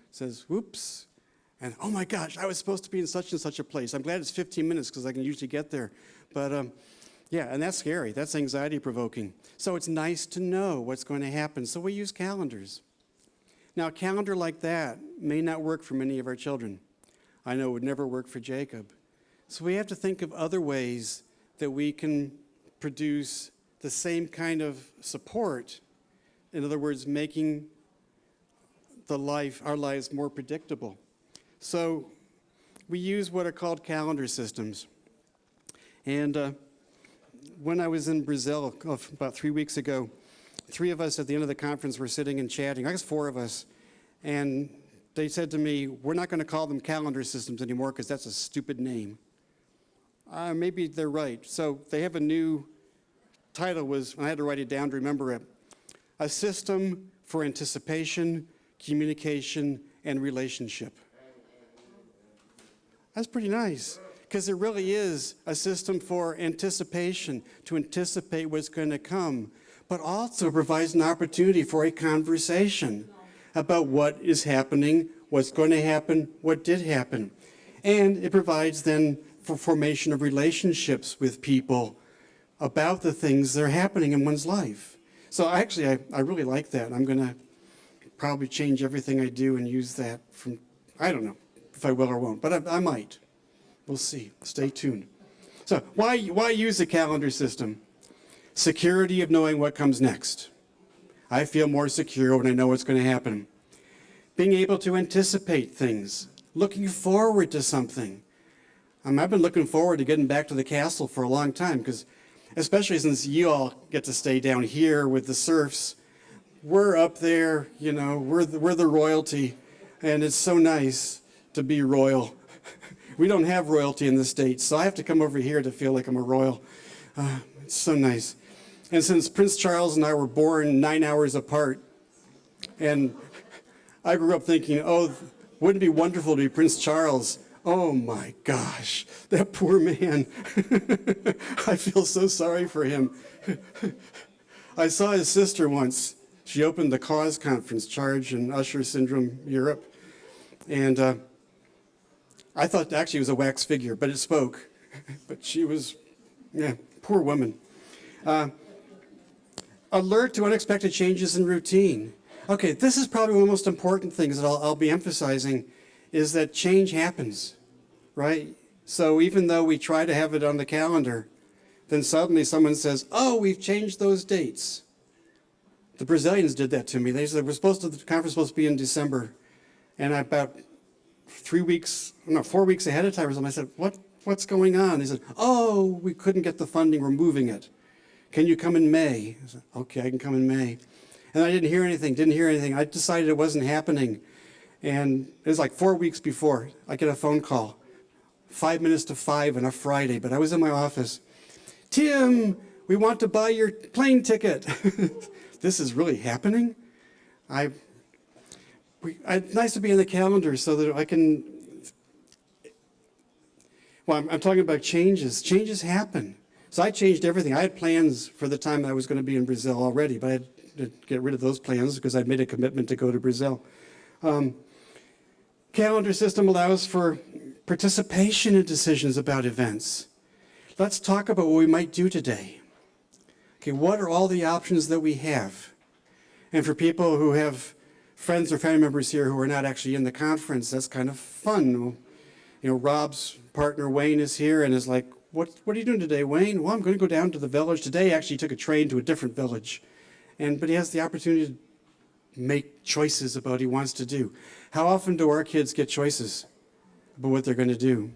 It says, whoops, and oh my gosh, I was supposed to be in such and such a place. I'm glad it's 15 minutes because I can usually get there. But yeah, and that's scary. That's anxiety-provoking. So it's nice to know what's going to happen. So we use calendars. Now, a calendar like that may not work for many of our children. I know it would never work for Jacob. So we have to think of other ways that we can produce the same kind of support. In other words, making our lives more predictable. So we use what are called calendar systems. And when I was in Brazil about 3 weeks ago, 3 of us at the end of the conference were sitting and chatting. I guess 4 of us. And they said to me, we're not going to call them calendar systems anymore because that's a stupid name. Maybe they're right. So they have a new title, I had to write it down to remember it. A system for anticipation, communication, and relationship. That's pretty nice, because it really is a system for anticipation, to anticipate what's going to come, but also provides an opportunity for a conversation about what is happening, what's going to happen, what did happen. And it provides then for formation of relationships with people about the things that are happening in one's life. So actually, I really like that. I'm going to probably change everything I do and use that from, I don't know if I will or won't, but I might. We'll see. Stay tuned. So why use a calendar system? Security of knowing what comes next. I feel more secure when I know what's going to happen. Being able to anticipate things. Looking forward to something. I've been looking forward to getting back to the castle for a long time, because especially since you all get to stay down here with the serfs, we're up there, you know, we're the royalty, and it's so nice to be royal. We don't have royalty in the States, so I have to come over here to feel like I'm a royal. It's so nice. And since Prince Charles and I were born 9 hours apart, and I grew up thinking, oh, wouldn't it be wonderful to be Prince Charles? Oh my gosh, that poor man. I feel so sorry for him. I saw his sister once. She opened the CHARGE-Konferenz, Charge and Usher Syndrome Europe. And I thought actually it was a wax figure, but it spoke. But she was, yeah, poor woman. Alert to unexpected changes in routine. Okay, this is probably one of the most important things that I'll be emphasizing, is that change happens, right? So even though we try to have it on the calendar, then suddenly someone says, oh, we've changed those dates. The Brazilians did that to me. They said, the conference was supposed to be in December. And about 4 weeks ahead of time or something, I said, what's going on? They said, oh, we couldn't get the funding, we're moving it. Can you come in May? I said, okay, I can come in May. And I didn't hear anything. I decided it wasn't happening. And it was like 4 weeks before, I get a phone call, 5 minutes to 5 on a Friday, but I was in my office. Tim, we want to buy your plane ticket. This is really happening? It's nice to be in the calendar so that I can, well, I'm talking about changes. Changes happen. So I changed everything. I had plans for the time I was going to be in Brazil already, but I had to get rid of those plans because I'd made a commitment to go to Brazil. Calendar system allows for participation in decisions about events. Let's talk about what we might do today. Okay, what are all the options that we have? And for people who have friends or family members here who are not actually in the conference, that's kind of fun. You know, Rob's partner Wayne is here and is like, what are you doing today, Wayne? Well, I'm going to go down to the village. Today, actually, he took a train to a different village. But he has the opportunity to make choices about what he wants to do. How often do our kids get choices about what they're going to do?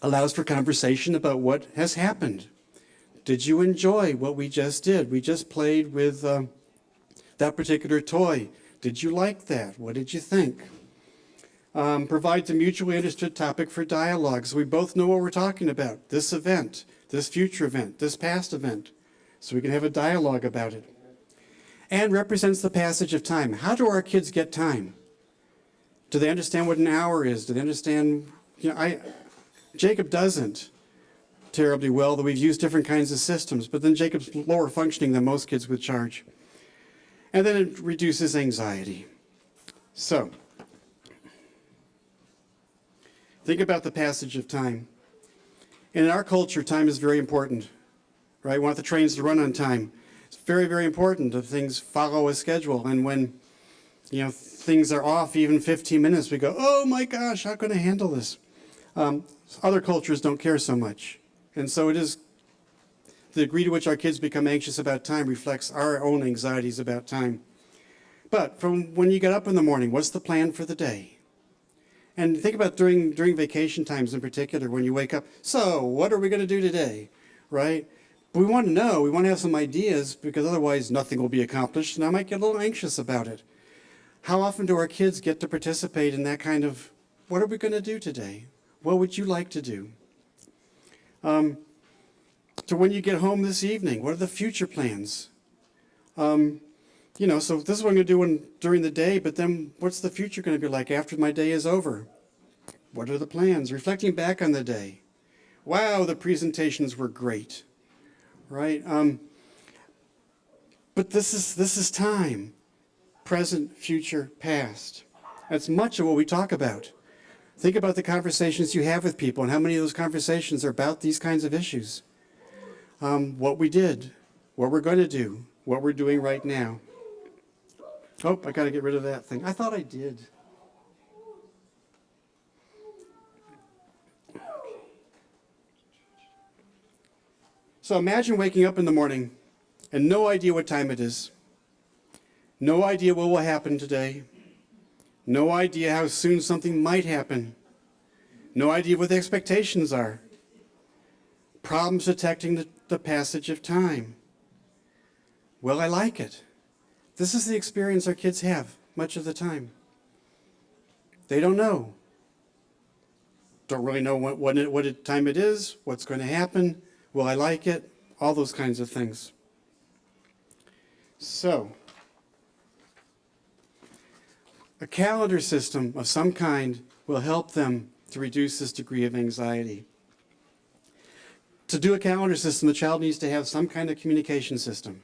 Allows for conversation about what has happened. Did you enjoy what we just did? We just played with that particular toy. Did you like that? What did you think? Provides a mutually understood topic for dialogue, so we both know what we're talking about. This event, this future event, this past event, so we can have a dialogue about it. And represents the passage of time. How do our kids get time? Do they understand what an hour is? Do they understand, Jacob doesn't terribly well, though we've used different kinds of systems, but then Jacob's lower functioning than most kids with CHARGE. And then it reduces anxiety. So, think about the passage of time. In our culture, time is very important, right? We want the trains to run on time. It's very, very important that things follow a schedule. And when, things are off even 15 minutes, we go, oh my gosh, how can I handle this? Other cultures don't care so much. And so it is, the degree to which our kids become anxious about time reflects our own anxieties about time. But from when you get up in the morning, what's the plan for the day? And think about during vacation times in particular, when you wake up, so what are we going to do today, right? But we want to know, we want to have some ideas, because otherwise nothing will be accomplished, and I might get a little anxious about it. How often do our kids get to participate in that kind of, what are we going to do today? What would you like to do? To when you get home this evening, what are the future plans? So this is what I'm going to do during the day, but then what's the future going to be like after my day is over? What are the plans? Reflecting back on the day. Wow, the presentations were great, right? But this is time. Present, future, past. That's much of what we talk about. Think about the conversations you have with people and how many of those conversations are about these kinds of issues. What we did, what we're going to do, what we're doing right now. Oh, I got to get rid of that thing. I thought I did. So imagine waking up in the morning and no idea what time it is. No idea what will happen today. No idea how soon something might happen. No idea what the expectations are. Problems detecting the passage of time. Well, I like it. This is the experience our kids have much of the time. They don't know. Don't really know what time it is, what's going to happen. Will I like it? All those kinds of things. So, a calendar system of some kind will help them to reduce this degree of anxiety. To do a calendar system, the child needs to have some kind of communication system,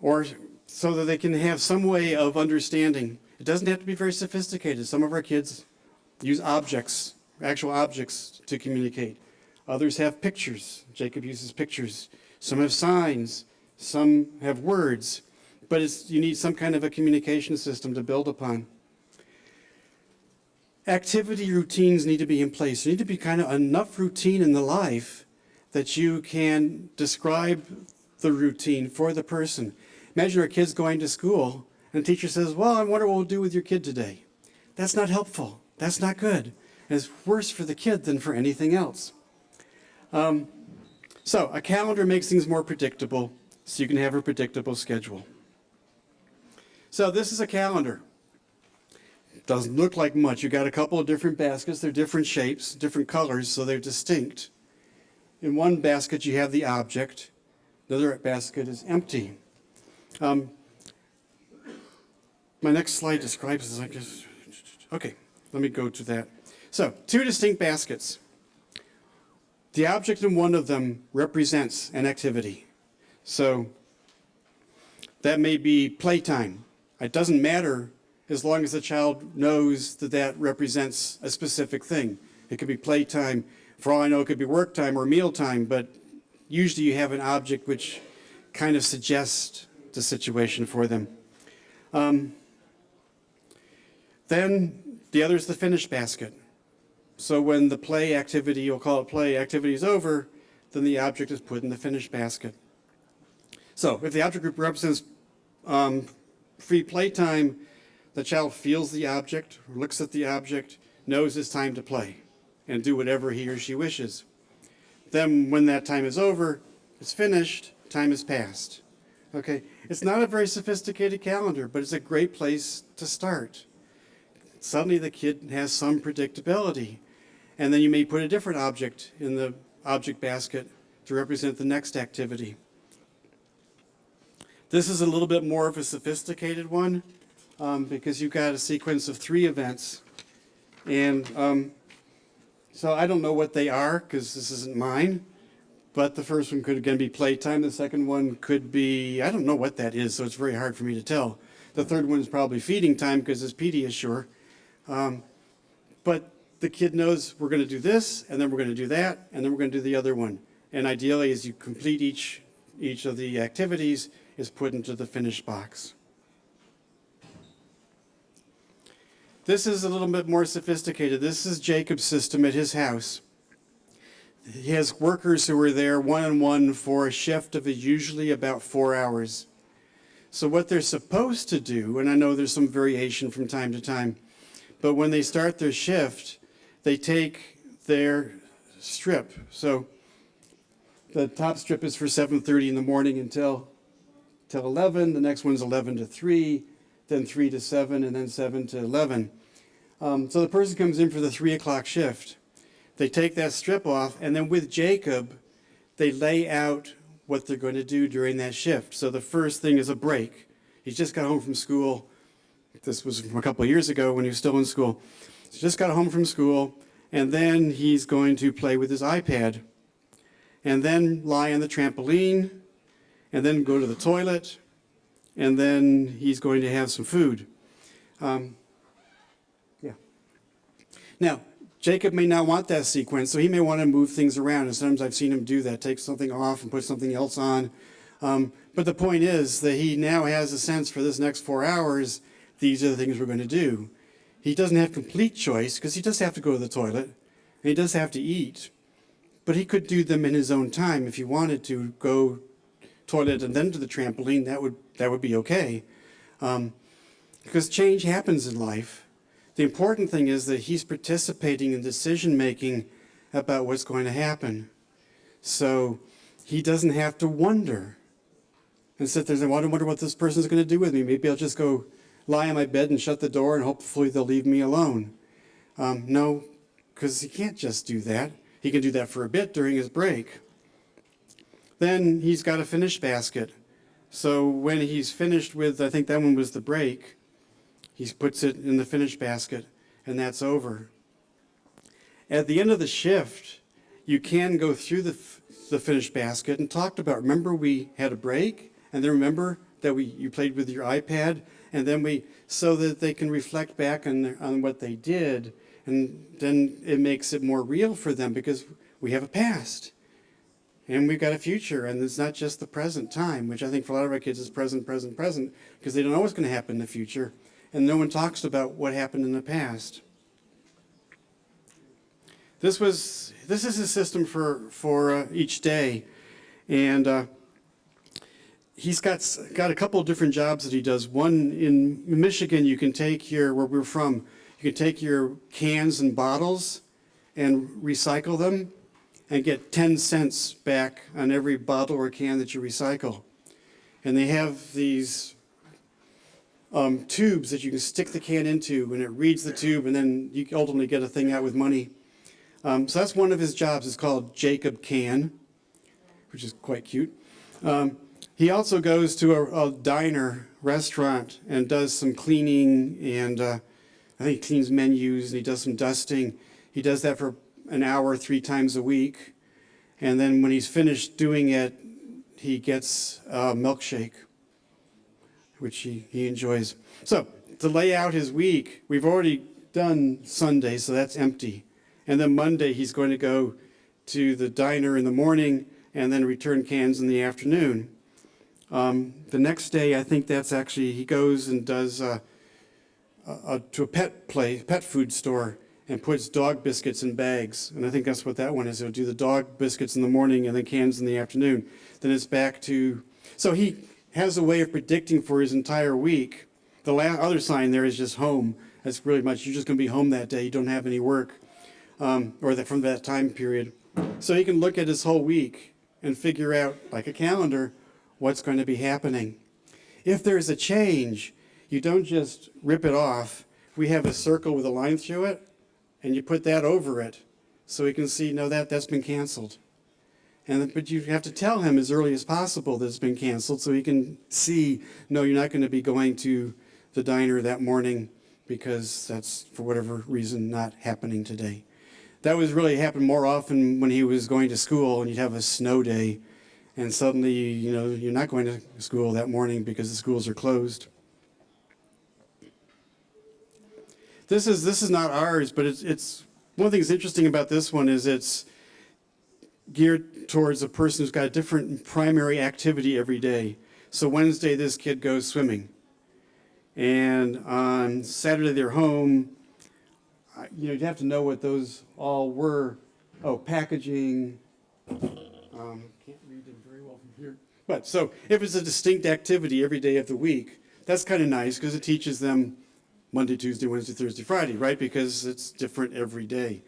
or so that they can have some way of understanding. It doesn't have to be very sophisticated. Some of our kids use objects, actual objects, to communicate. Others have pictures. Jacob uses pictures some have signs, some have words, but you need some kind of a communication system to build upon. Activity routines need to be in place. There need to be kind of enough routine in the life that you can describe the routine for the person. Imagine our kids going to school and the teacher says, well, I wonder what we'll do with your kid today. That's not helpful. That's not good. It's worse for the kid than for anything else. So a calendar makes things more predictable so you can have a predictable schedule. So this is a calendar. Doesn't look like much. You got a couple of different baskets. They're different shapes, different colors, so they're distinct. In one basket you have the object. The other basket is empty. My next slide describes this. I guess. Okay, let me go to that. So, two distinct baskets. The object in one of them represents an activity. So, that may be playtime. It doesn't matter as long as the child knows that that represents a specific thing. It could be playtime. For all I know, it could be work time or meal time, but usually you have an object which kind of suggests the situation for them. Then the other is the finished basket. So when the play activity, you'll call it play, activity is over, then the object is put in the finished basket. So if the object group represents free playtime, the child feels the object, looks at the object, knows it's time to play and do whatever he or she wishes. Then when that time is over, it's finished, time has passed. Okay, it's not a very sophisticated calendar, but it's a great place to start. Suddenly the kid has some predictability. And then you may put a different object in the object basket to represent the next activity. This is a little bit more of a sophisticated one because you've got a sequence of 3 events. And so I don't know what they are because this isn't mine. But the first one could again be playtime. The second one could be, I don't know what that is, so it's very hard for me to tell. The third one is probably feeding time because it's Pediasure. But the kid knows we're going to do this, and then we're going to do that, and then we're going to do the other one. And ideally, as you complete each of the activities, is put into the finished box. This is a little bit more sophisticated. This is Jacob's system at his house. He has workers who are there one-on-one for a shift of usually about 4 hours. So what they're supposed to do, and I know there's some variation from time to time, but when they start their shift, they take their strip. So the top strip is for 7:30 in the morning until 11. The next one's 11 to 3, then 3 to 7, and then 7 to 11. So the person comes in for the 3 o'clock shift. They take that strip off, and then with Jacob, they lay out what they're going to do during that shift. So the first thing is a break. He's just got home from school. This was from a couple of years ago when he was still in school. He just got home from school, and then he's going to play with his iPad, and then lie on the trampoline, and then go to the toilet, and then he's going to have some food. Now, Jacob may not want that sequence, so he may want to move things around, and sometimes I've seen him do that, take something off and put something else on. But the point is that he now has a sense for this next 4 hours, these are the things we're going to do. He doesn't have complete choice, because he does have to go to the toilet, and he does have to eat. But he could do them in his own time if he wanted to go toilet and then to the trampoline, that would be okay. Because change happens in life. The important thing is that he's participating in decision-making about what's going to happen. So he doesn't have to wonder and sit there and say, well, I wonder what this person's going to do with me. Maybe I'll just go lie on my bed and shut the door and hopefully they'll leave me alone. No, because he can't just do that. He can do that for a bit during his break. Then he's got a finished basket. So when he's finished with, I think that one was the break, he puts it in the finished basket, and that's over. At the end of the shift, you can go through the finished basket and talked about, remember we had a break, and then remember that you played with your iPad, and then so that they can reflect back on what they did, and then it makes it more real for them because we have a past. And we've got a future, and it's not just the present time, which I think for a lot of our kids is present, present, present, because they don't know what's going to happen in the future, and no one talks about what happened in the past. This is a system for each day, and he's got a couple of different jobs that he does. One in Michigan, you can take where we're from, you can take your cans and bottles and recycle them and get 10 cents back on every bottle or can that you recycle. And they have these tubes that you can stick the can into, and it reads the tube, and then you ultimately get a thing out with money. So that's one of his jobs. It's called Jacob Can, which is quite cute. He also goes to a diner, restaurant, and does some cleaning, and I think he cleans menus, and he does some dusting. He does that for an hour 3 times a week, and then when he's finished doing it, he gets a milkshake, which he enjoys. So to lay out his week, we've already done Sunday, so that's empty. And then Monday, he's going to go to the diner in the morning and then return cans in the afternoon. The next day, I think that's actually, he goes and does to a pet food store and puts dog biscuits in bags. And I think that's what that one is. He'll do the dog biscuits in the morning and then cans in the afternoon. Then it's back to, so he has a way of predicting for his entire week. The other sign there is just home. That's really much, you're just going to be home that day. You don't have any work from that time period. So he can look at his whole week and figure out, like a calendar, what's going to be happening. If there's a change, you don't just rip it off. We have a circle with a line through it, and you put that over it so he can see, no, that's been canceled. But you have to tell him as early as possible that it's been canceled so he can see, no, you're not going to be going to the diner that morning because that's, for whatever reason, not happening today. That was really happened more often when he was going to school and you'd have a snow day and suddenly, you're not going to school that morning because the schools are closed. This is not ours, but it's one of the things interesting about this one is it's geared towards a person who's got a different primary activity every day. So Wednesday, this kid goes swimming. And on Saturday, they're home. You'd have to know what those all were. Oh, packaging. Can't read them very well from here. But so if it's a distinct activity every day of the week, that's kind of nice because it teaches them Monday, Tuesday, Wednesday, Thursday, Friday, right? Because it's different every day.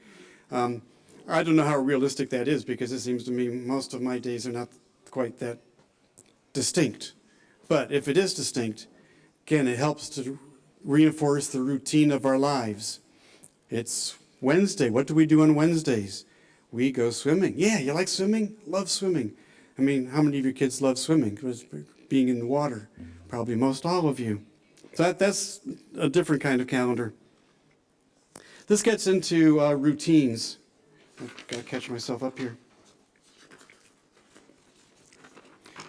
I don't know how realistic that is because it seems to me most of my days are not quite that distinct. But if it is distinct, again, it helps to reinforce the routine of our lives. It's Wednesday. What do we do on Wednesdays? We go swimming. Yeah, you like swimming? Love swimming. I mean, how many of your kids love swimming? Being in the water. Probably most all of you. So that's a different kind of calendar. This gets into routines. I've got to catch myself up here.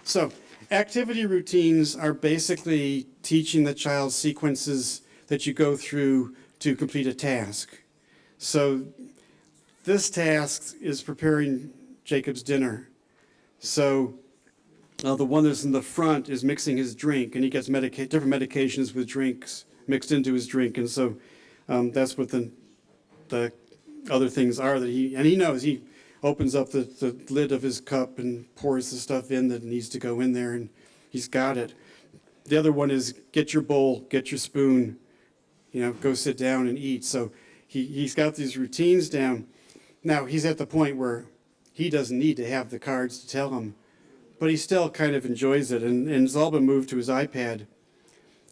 So activity routines are basically teaching the child sequences that you go through to complete a task. So this task is preparing Jacob's dinner. So the one that's in the front is mixing his drink, and he gets different medications with drinks mixed into his drink. And so that's what the other things are that he knows. He opens up the lid of his cup and pours the stuff in that needs to go in there, and he's got it. The other one is get your bowl, get your spoon, go sit down and eat. So he's got these routines down. Now he's at the point where he doesn't need to have the cards to tell him, but he still kind of enjoys it, and it's all been moved to his iPad.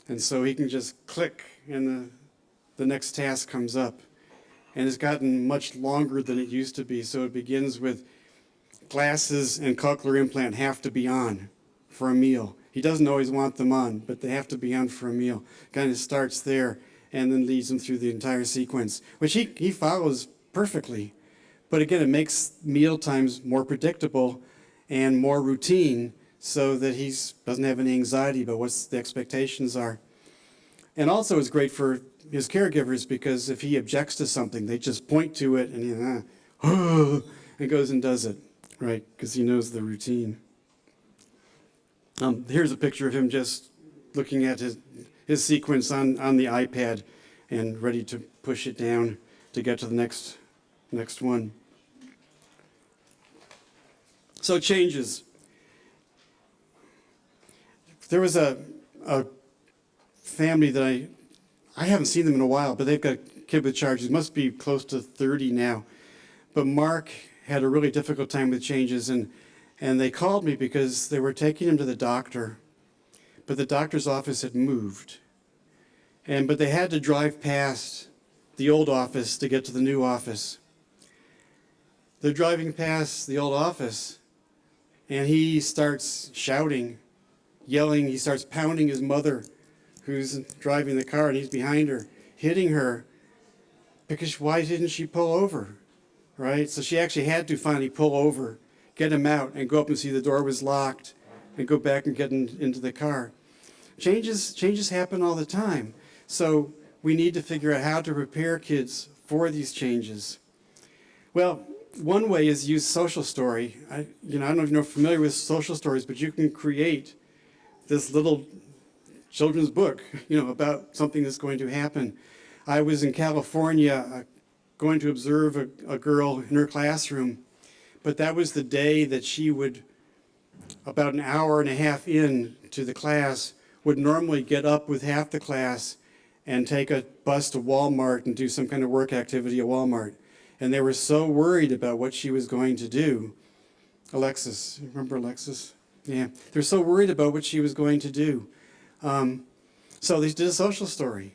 And so he can just click, and the next task comes up. And it's gotten much longer than it used to be. So it begins with glasses and cochlear implant have to be on for a meal. He doesn't always want them on, but they have to be on for a meal. Kind of starts there and then leads him through the entire sequence, which he follows perfectly. But again, it makes meal times more predictable and more routine so that he doesn't have any anxiety about what the expectations are. And also it's great for his caregivers because if he objects to something, they just point to it and and goes and does it, right? Because he knows the routine. Here's a picture of him just looking at his sequence on the iPad and ready to push it down to get to the next one. So changes. There was a family that I haven't seen them in a while, but they've got a kid with charges. Must be close to 30 now. But Mark had a really difficult time with changes, and they called me because they were taking him to the doctor, but the doctor's office had moved. But they had to drive past the old office to get to the new office. They're driving past the old office, and he starts shouting, yelling. He starts pounding his mother, who's driving the car, and he's behind her, hitting her, because why didn't she pull over, right? So she actually had to finally pull over, get him out, and go up and see the door was locked, and go back and get into the car. Changes happen all the time. So we need to figure out how to prepare kids for these changes. Well, one way is use social story. I don't know if you're familiar with social stories, but you can create this little children's book, about something that's going to happen. I was in California going to observe a girl in her classroom, but that was the day that she would, about an hour and a half in to the class, would normally get up with half the class and take a bus to Walmart and do some kind of work activity at Walmart. And they were so worried about what she was going to do. Alexis, remember Alexis? Yeah, they're so worried about what she was going to do. So they did a social story,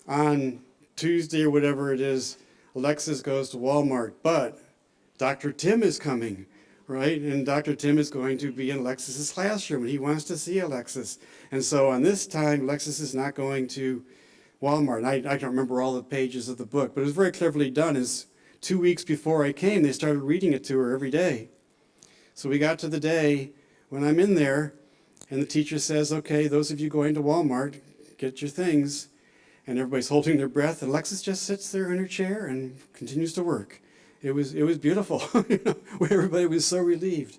on Tuesday or whatever it is, Alexis goes to Walmart, but Dr. Tim is coming, right? And Dr. Tim is going to be in Alexis's classroom, and he wants to see Alexis. And so on this time, Alexis is not going to Walmart. I don't remember all the pages of the book, but it was very cleverly done. Is 2 weeks before I came, they started reading it to her every day. So we got to the day when I'm in there, and the teacher says, okay, those of you going to Walmart, get your things. And everybody's holding their breath, and Alexis just sits there in her chair and continues to work. It was beautiful, where everybody was so relieved.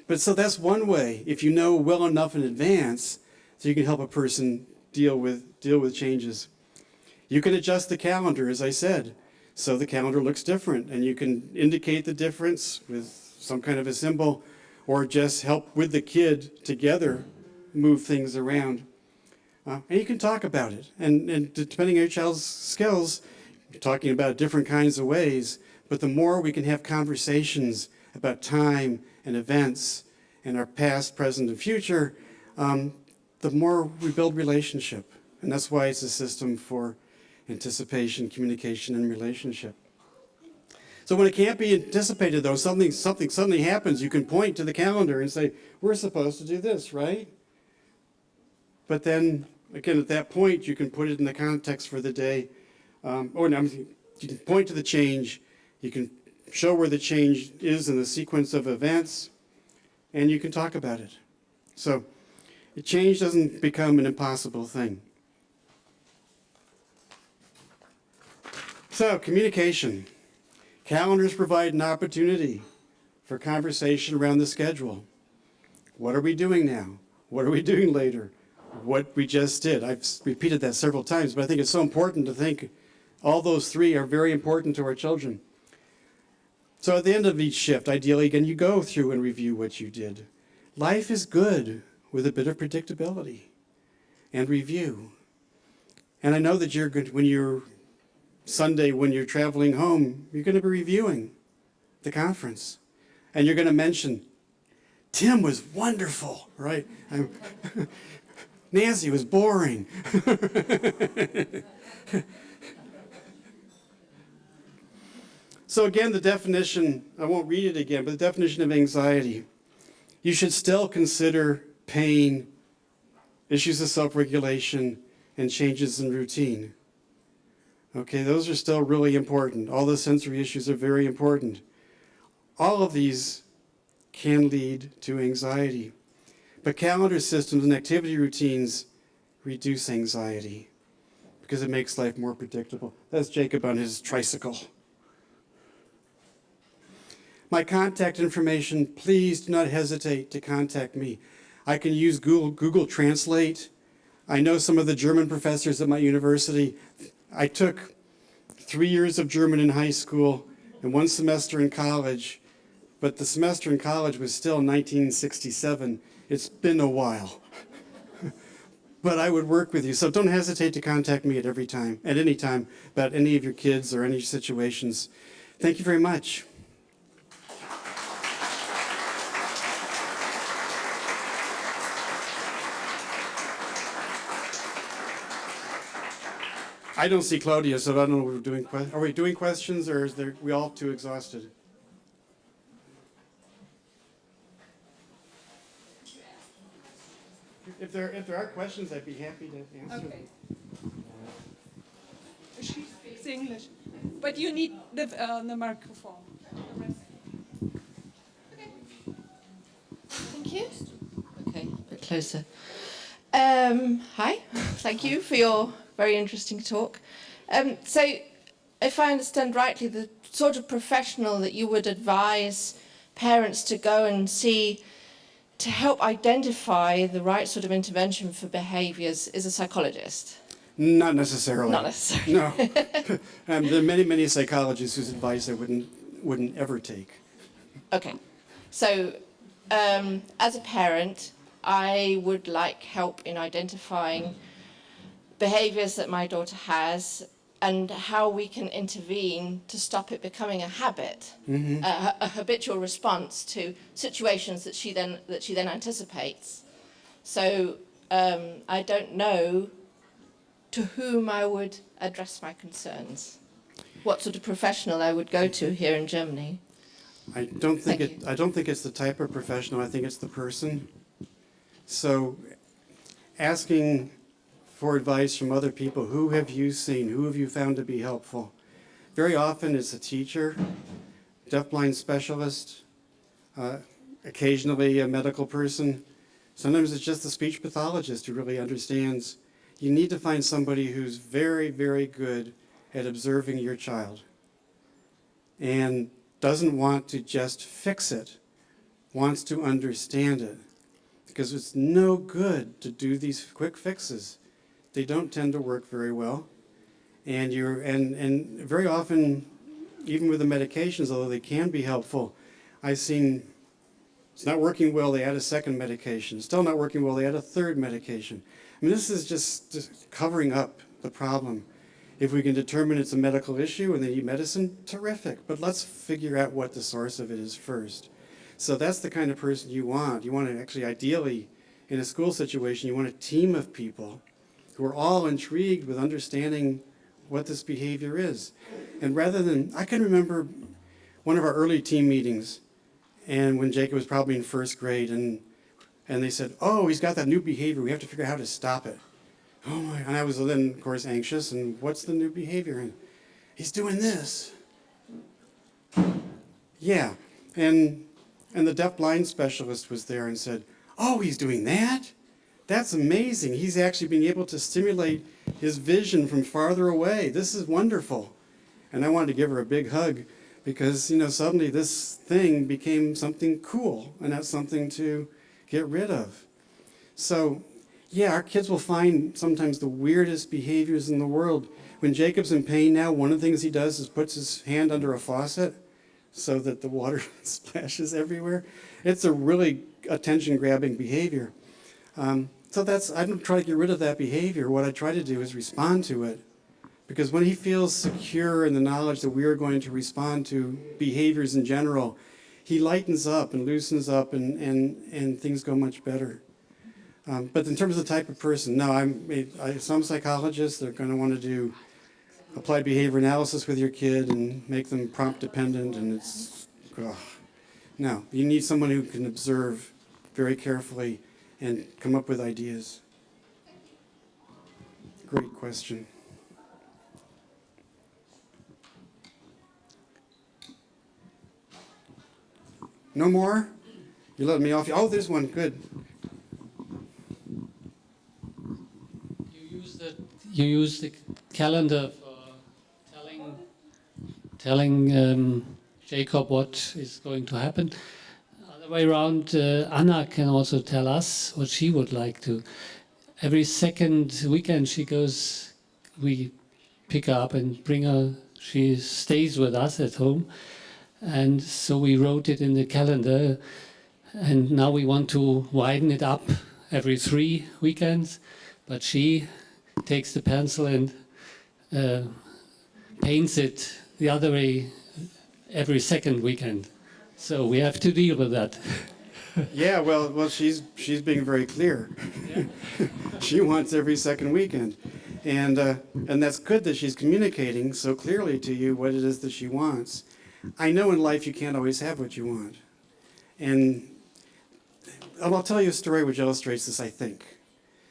But so that's one way, if you know well enough in advance, so you can help a person deal with changes. You can adjust the calendar, as I said, so the calendar looks different, and you can indicate the difference with some kind of a symbol, or just help with the kid together move things around. And you can talk about it. And depending on your child's skills, you're talking about different kinds of ways. But the more we can have conversations about time and events and our past, present, and future, the more we build relationship. And that's why it's a system for anticipation, communication, and relationship. So when it can't be anticipated, though, something suddenly happens, you can point to the calendar and say, we're supposed to do this, right? But then, again, at that point, you can put it in the context for the day. You can point to the change. You can show where the change is in the sequence of events, and you can talk about it. So change doesn't become an impossible thing. So communication. Calendars provide an opportunity for conversation around the schedule. What are we doing now? What are we doing later? What we just did. I've repeated that several times, but I think it's so important to think all those three are very important to our children. So at the end of each shift, ideally, again, you go through and review what you did. Life is good with a bit of predictability and review. And I know that when you're traveling home, you're going to be reviewing the conference. And you're going to mention, Tim was wonderful, right? Nancy was boring. So again, the definition, I won't read it again, but the definition of anxiety. You should still consider pain, issues of self-regulation, and changes in routine. Okay, those are still really important. All the sensory issues are very important. All of these can lead to anxiety. But calendar systems and activity routines reduce anxiety because it makes life more predictable. That's Jacob on his tricycle. my contact information. Please do not hesitate to contact me. I can use Google Translate. I know some of the German professors at my university. I took 3 years of German in high school and 1 semester in college, but the semester in college was still 1967. It's been a while. But I would work with you, so don't hesitate to contact me at any time about any of your kids or any situations. Thank you very much. I don't see Claudia, so I don't know if we're doing questions. Are we doing questions, or is we all too exhausted? If there are questions, I'd be happy to answer.
Okay. She speaks English, but you need the microphone.
Thank you. Okay, a bit closer. Hi, thank you for your very interesting talk. So, if I understand rightly, the sort of professional that you would advise parents to go and see to help identify the right sort of intervention for behaviors is a psychologist?
Not necessarily.
Not necessarily.
No. There are many, many psychologists whose advice I wouldn't ever take.
Okay. So, as a parent, I would like help in identifying behaviors that my daughter has and how we can intervene to stop it becoming a habit, a habitual response to situations that she then anticipates. So I don't know to whom I would address my concerns, what sort of professional I would go to here in Germany.
I don't think it's the type of professional. I think it's the person. So, asking for advice from other people. Who have you seen? Who have you found to be helpful? Very often it's a teacher, deafblind specialist, occasionally a medical person. Sometimes it's just a speech pathologist who really understands. You need to find somebody who's very, very good at observing your child and doesn't want to just fix it, wants to understand it. Because it's no good to do these quick fixes. They don't tend to work very well. And very often, even with the medications, although they can be helpful, I've seen it's not working well, they add a second medication. Still not working well, they add a third medication. I mean, this is just covering up the problem. If we can determine it's a medical issue and they need medicine, terrific. But let's figure out what the source of it is first. So that's the kind of person you want. You want to actually, ideally, in a school situation, you want a team of people who are all intrigued with understanding what this behavior is. And rather than, I can remember one of our early team meetings, and when Jacob was probably in first grade, and they said, oh, he's got that new behavior, we have to figure out how to stop it. Oh my, and I was then, of course, anxious, and what's the new behavior? And he's doing this. Yeah, and the deaf-blind specialist was there and said, oh, he's doing that? That's amazing. He's actually being able to stimulate his vision from farther away. This is wonderful. And I wanted to give her a big hug because, suddenly this thing became something cool and not something to get rid of. So, yeah, our kids will find sometimes the weirdest behaviors in the world. When Jacob's in pain now, one of the things he does is puts his hand under a faucet so that the water splashes everywhere. It's a really attention-grabbing behavior. So I don't try to get rid of that behavior. What I try to do is respond to it. Because when he feels secure in the knowledge that we are going to respond to behaviors in general, he lightens up and loosens up and things go much better. But in terms of the type of person, no, some psychologists are going to want to do applied behavior analysis with your kid and make them prompt dependent, and no, you need someone who can observe very carefully and come up with ideas. Great question. No more? You let me off. Oh, there's one. Good.
You use the calendar for telling Jacob what is going to happen. Other way around, Anna can also tell us what she would like to. Every second weekend she goes, we pick her up and bring her, she stays with us at home. And so we wrote it in the calendar, and now we want to widen it up every 3 weekends, but she takes the pencil and paints it the other way every second weekend. So we have to deal with that.
Yeah, well, she's being very clear.
Yeah.
She wants every second weekend, and that's good that she's communicating so clearly to you what it is that she wants. I know in life you can't always have what you want, and I'll tell you a story which illustrates this, I think.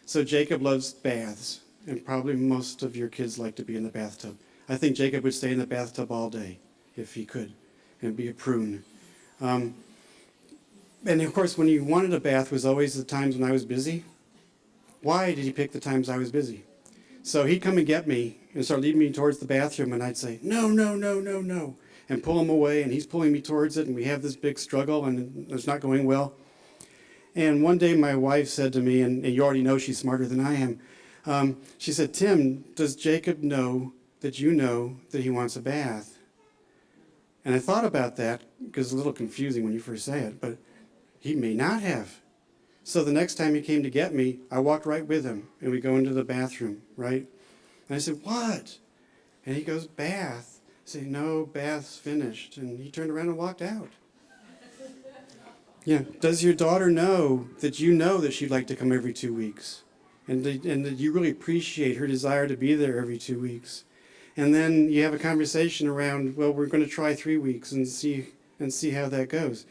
So Jacob loves baths, and probably most of your kids like to be in the bathtub. I think Jacob would stay in the bathtub all day if he could, and be a prune. And of course, when he wanted a bath was always the times when I was busy. Why did he pick the times I was busy? So he'd come and get me and start leading me towards the bathroom, and I'd say, no, no, no, no, no, and pull him away, and he's pulling me towards it, and we have this big struggle, and it's not going well. And one day my wife said to me, and you already know she's smarter than I am, she said, Tim, does Jacob know that you know that he wants a bath? And I thought about that, because it's a little confusing when you first say it, but he may not have. So the next time he came to get me, I walked right with him, and we go into the bathroom, right? And I said, what? And he goes, bath. I say, no, bath's finished. And he turned around and walked out. Yeah. Does your daughter know that you know that she'd like to come every 2 weeks? And that you really appreciate her desire to be there every 2 weeks? And then you have a conversation around, well, we're going to try 3 weeks and see how that goes.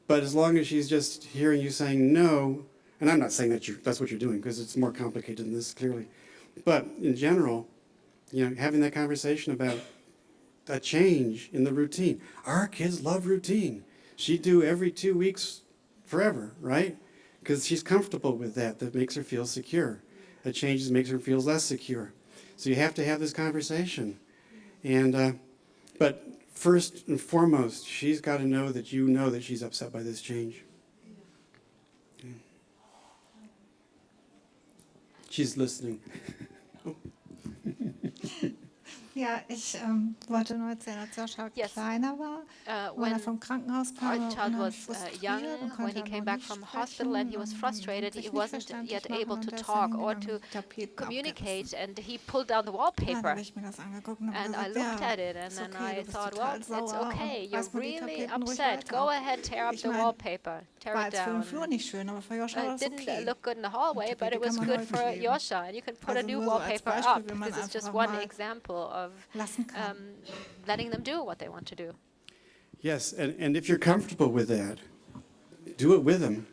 But as long as she's just hearing you saying no, and I'm not saying that that's what you're doing, because it's more complicated than this, clearly. But in general, having that conversation about a change in the routine. Our kids love routine. She'd do every 2 weeks forever, right? Because she's comfortable with that. That makes her feel secure. A change makes her feel less secure. So you have to have this conversation. And but first and foremost, she's got to know that you know that she's upset by this change. Yeah. She's listening.
Ja, ich wollte nur erzählen, als Joshua
Yes.
kleiner war,
When
vom Krankenhaus kam,
our
war
child was
frustriert
young,
und
when
konnte
he
aber
came
noch
back
nicht
from
sprechen
hospital and he was
und
frustrated,
sich
he
nicht
wasn't
verständlich
yet
machen
able
und
to
der ist
talk
dann
or
hingegangen
to
und Tapeten
communicate,
abgerissen.
and he pulled down the
Dann
wallpaper.
habe ich mir das angeguckt und habe
And I
gesagt,
looked
ja,
at it, and
ist
then
okay,
I
du bist
thought, well,
total
it's
sauer
okay,
und
you're
reiß mal die
really
Tapeten ruhig
upset.
weiter
Go
ab.
ahead, tear up
Ich
the
meine,
wallpaper, tear
war
it
jetzt für den
down.
Flur nicht schön, aber für Joshua war
It
das
didn't
okay.
look good in the hallway, but
Tapete
it was
kann man
good
heute
for
kleben.
Yosha, and you can put a
Also
new
nur so als
wallpaper
Beispiel,
up.
wie man
This is just
einfach
one
mal
example of
lassen kann.
letting them do what they want to do.
Yes, and if you're comfortable with that, do it with them.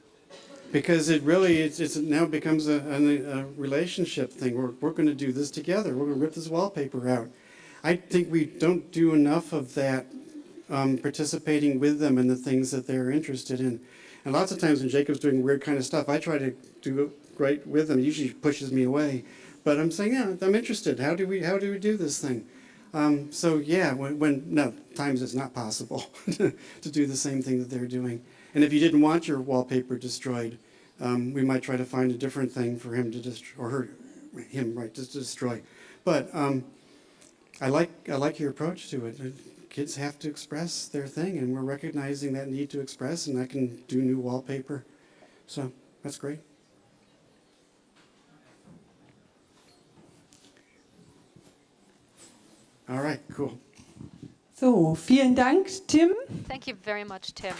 Because it really, it now becomes a relationship thing. We're going to do this together. We're going to rip this wallpaper out. I think we don't do enough of that, participating with them in the things that they're interested in. And lots of times when Jacob's doing weird kind of stuff, I try to do it right with him. He usually pushes me away. But I'm saying, yeah, I'm interested. How do we do this thing? So yeah, no, times it's not possible to do the same thing that they're doing. And if you didn't want your wallpaper destroyed, we might try to find a different thing for him to destroy, or him, right, to destroy. But I like your approach to it. Kids have to express their thing, and we're recognizing that need to express, and I can do new wallpaper. So that's great. All right, cool.
So, vielen Dank, Tim.
Thank you very much, Tim.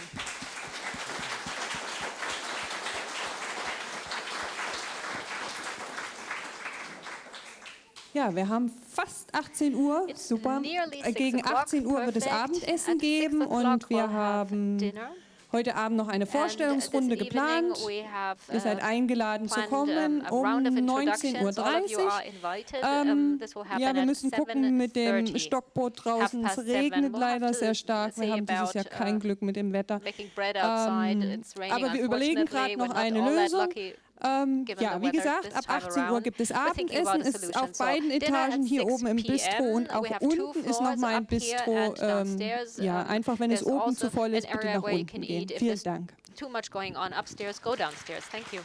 Ja, wir haben fast 18 Uhr.
It's
Super.
nearly 6
Gegen
o'clock,
18 Uhr wird es
perfect.
Abendessen
At 6
geben
o'clock
und wir
we'll have
haben
dinner.
heute Abend noch eine Vorstellungsrunde
And this
geplant.
evening we have,
Ihr seid eingeladen zu
planned,
kommen
a
um
round of
19:30
introductions. All of you are
Uhr.
invited. This will happen
Ja, wir
at
müssen gucken mit dem
7:30.
Stockboot draußen. Es
7:30.
regnet
We'll
leider
have to
sehr stark. Wir
see
haben dieses Jahr
about,
kein Glück mit dem Wetter.
Making bread outside. It's raining,
Aber wir überlegen gerade
unfortunately.
noch
We're
eine
not all that
Lösung.
lucky given
Ja,
the
wie
weather
gesagt,
this
ab
time
18 Uhr
around.
gibt es
We're thinking about
Abendessen.
a
Es ist
solution.
auf beiden
So, dinner at
Etagen hier
6
oben im Bistro und
p.m.
auch
We have 2
unten ist noch
floors
mal ein
up here
Bistro.
and downstairs.
Ja, einfach wenn es
There's
oben
also
zu voll
an
ist, bitte
area
nach
where you
unten
can
gehen.
eat. If
Vielen
there's
Dank.
too much going on upstairs, go downstairs. Thank you.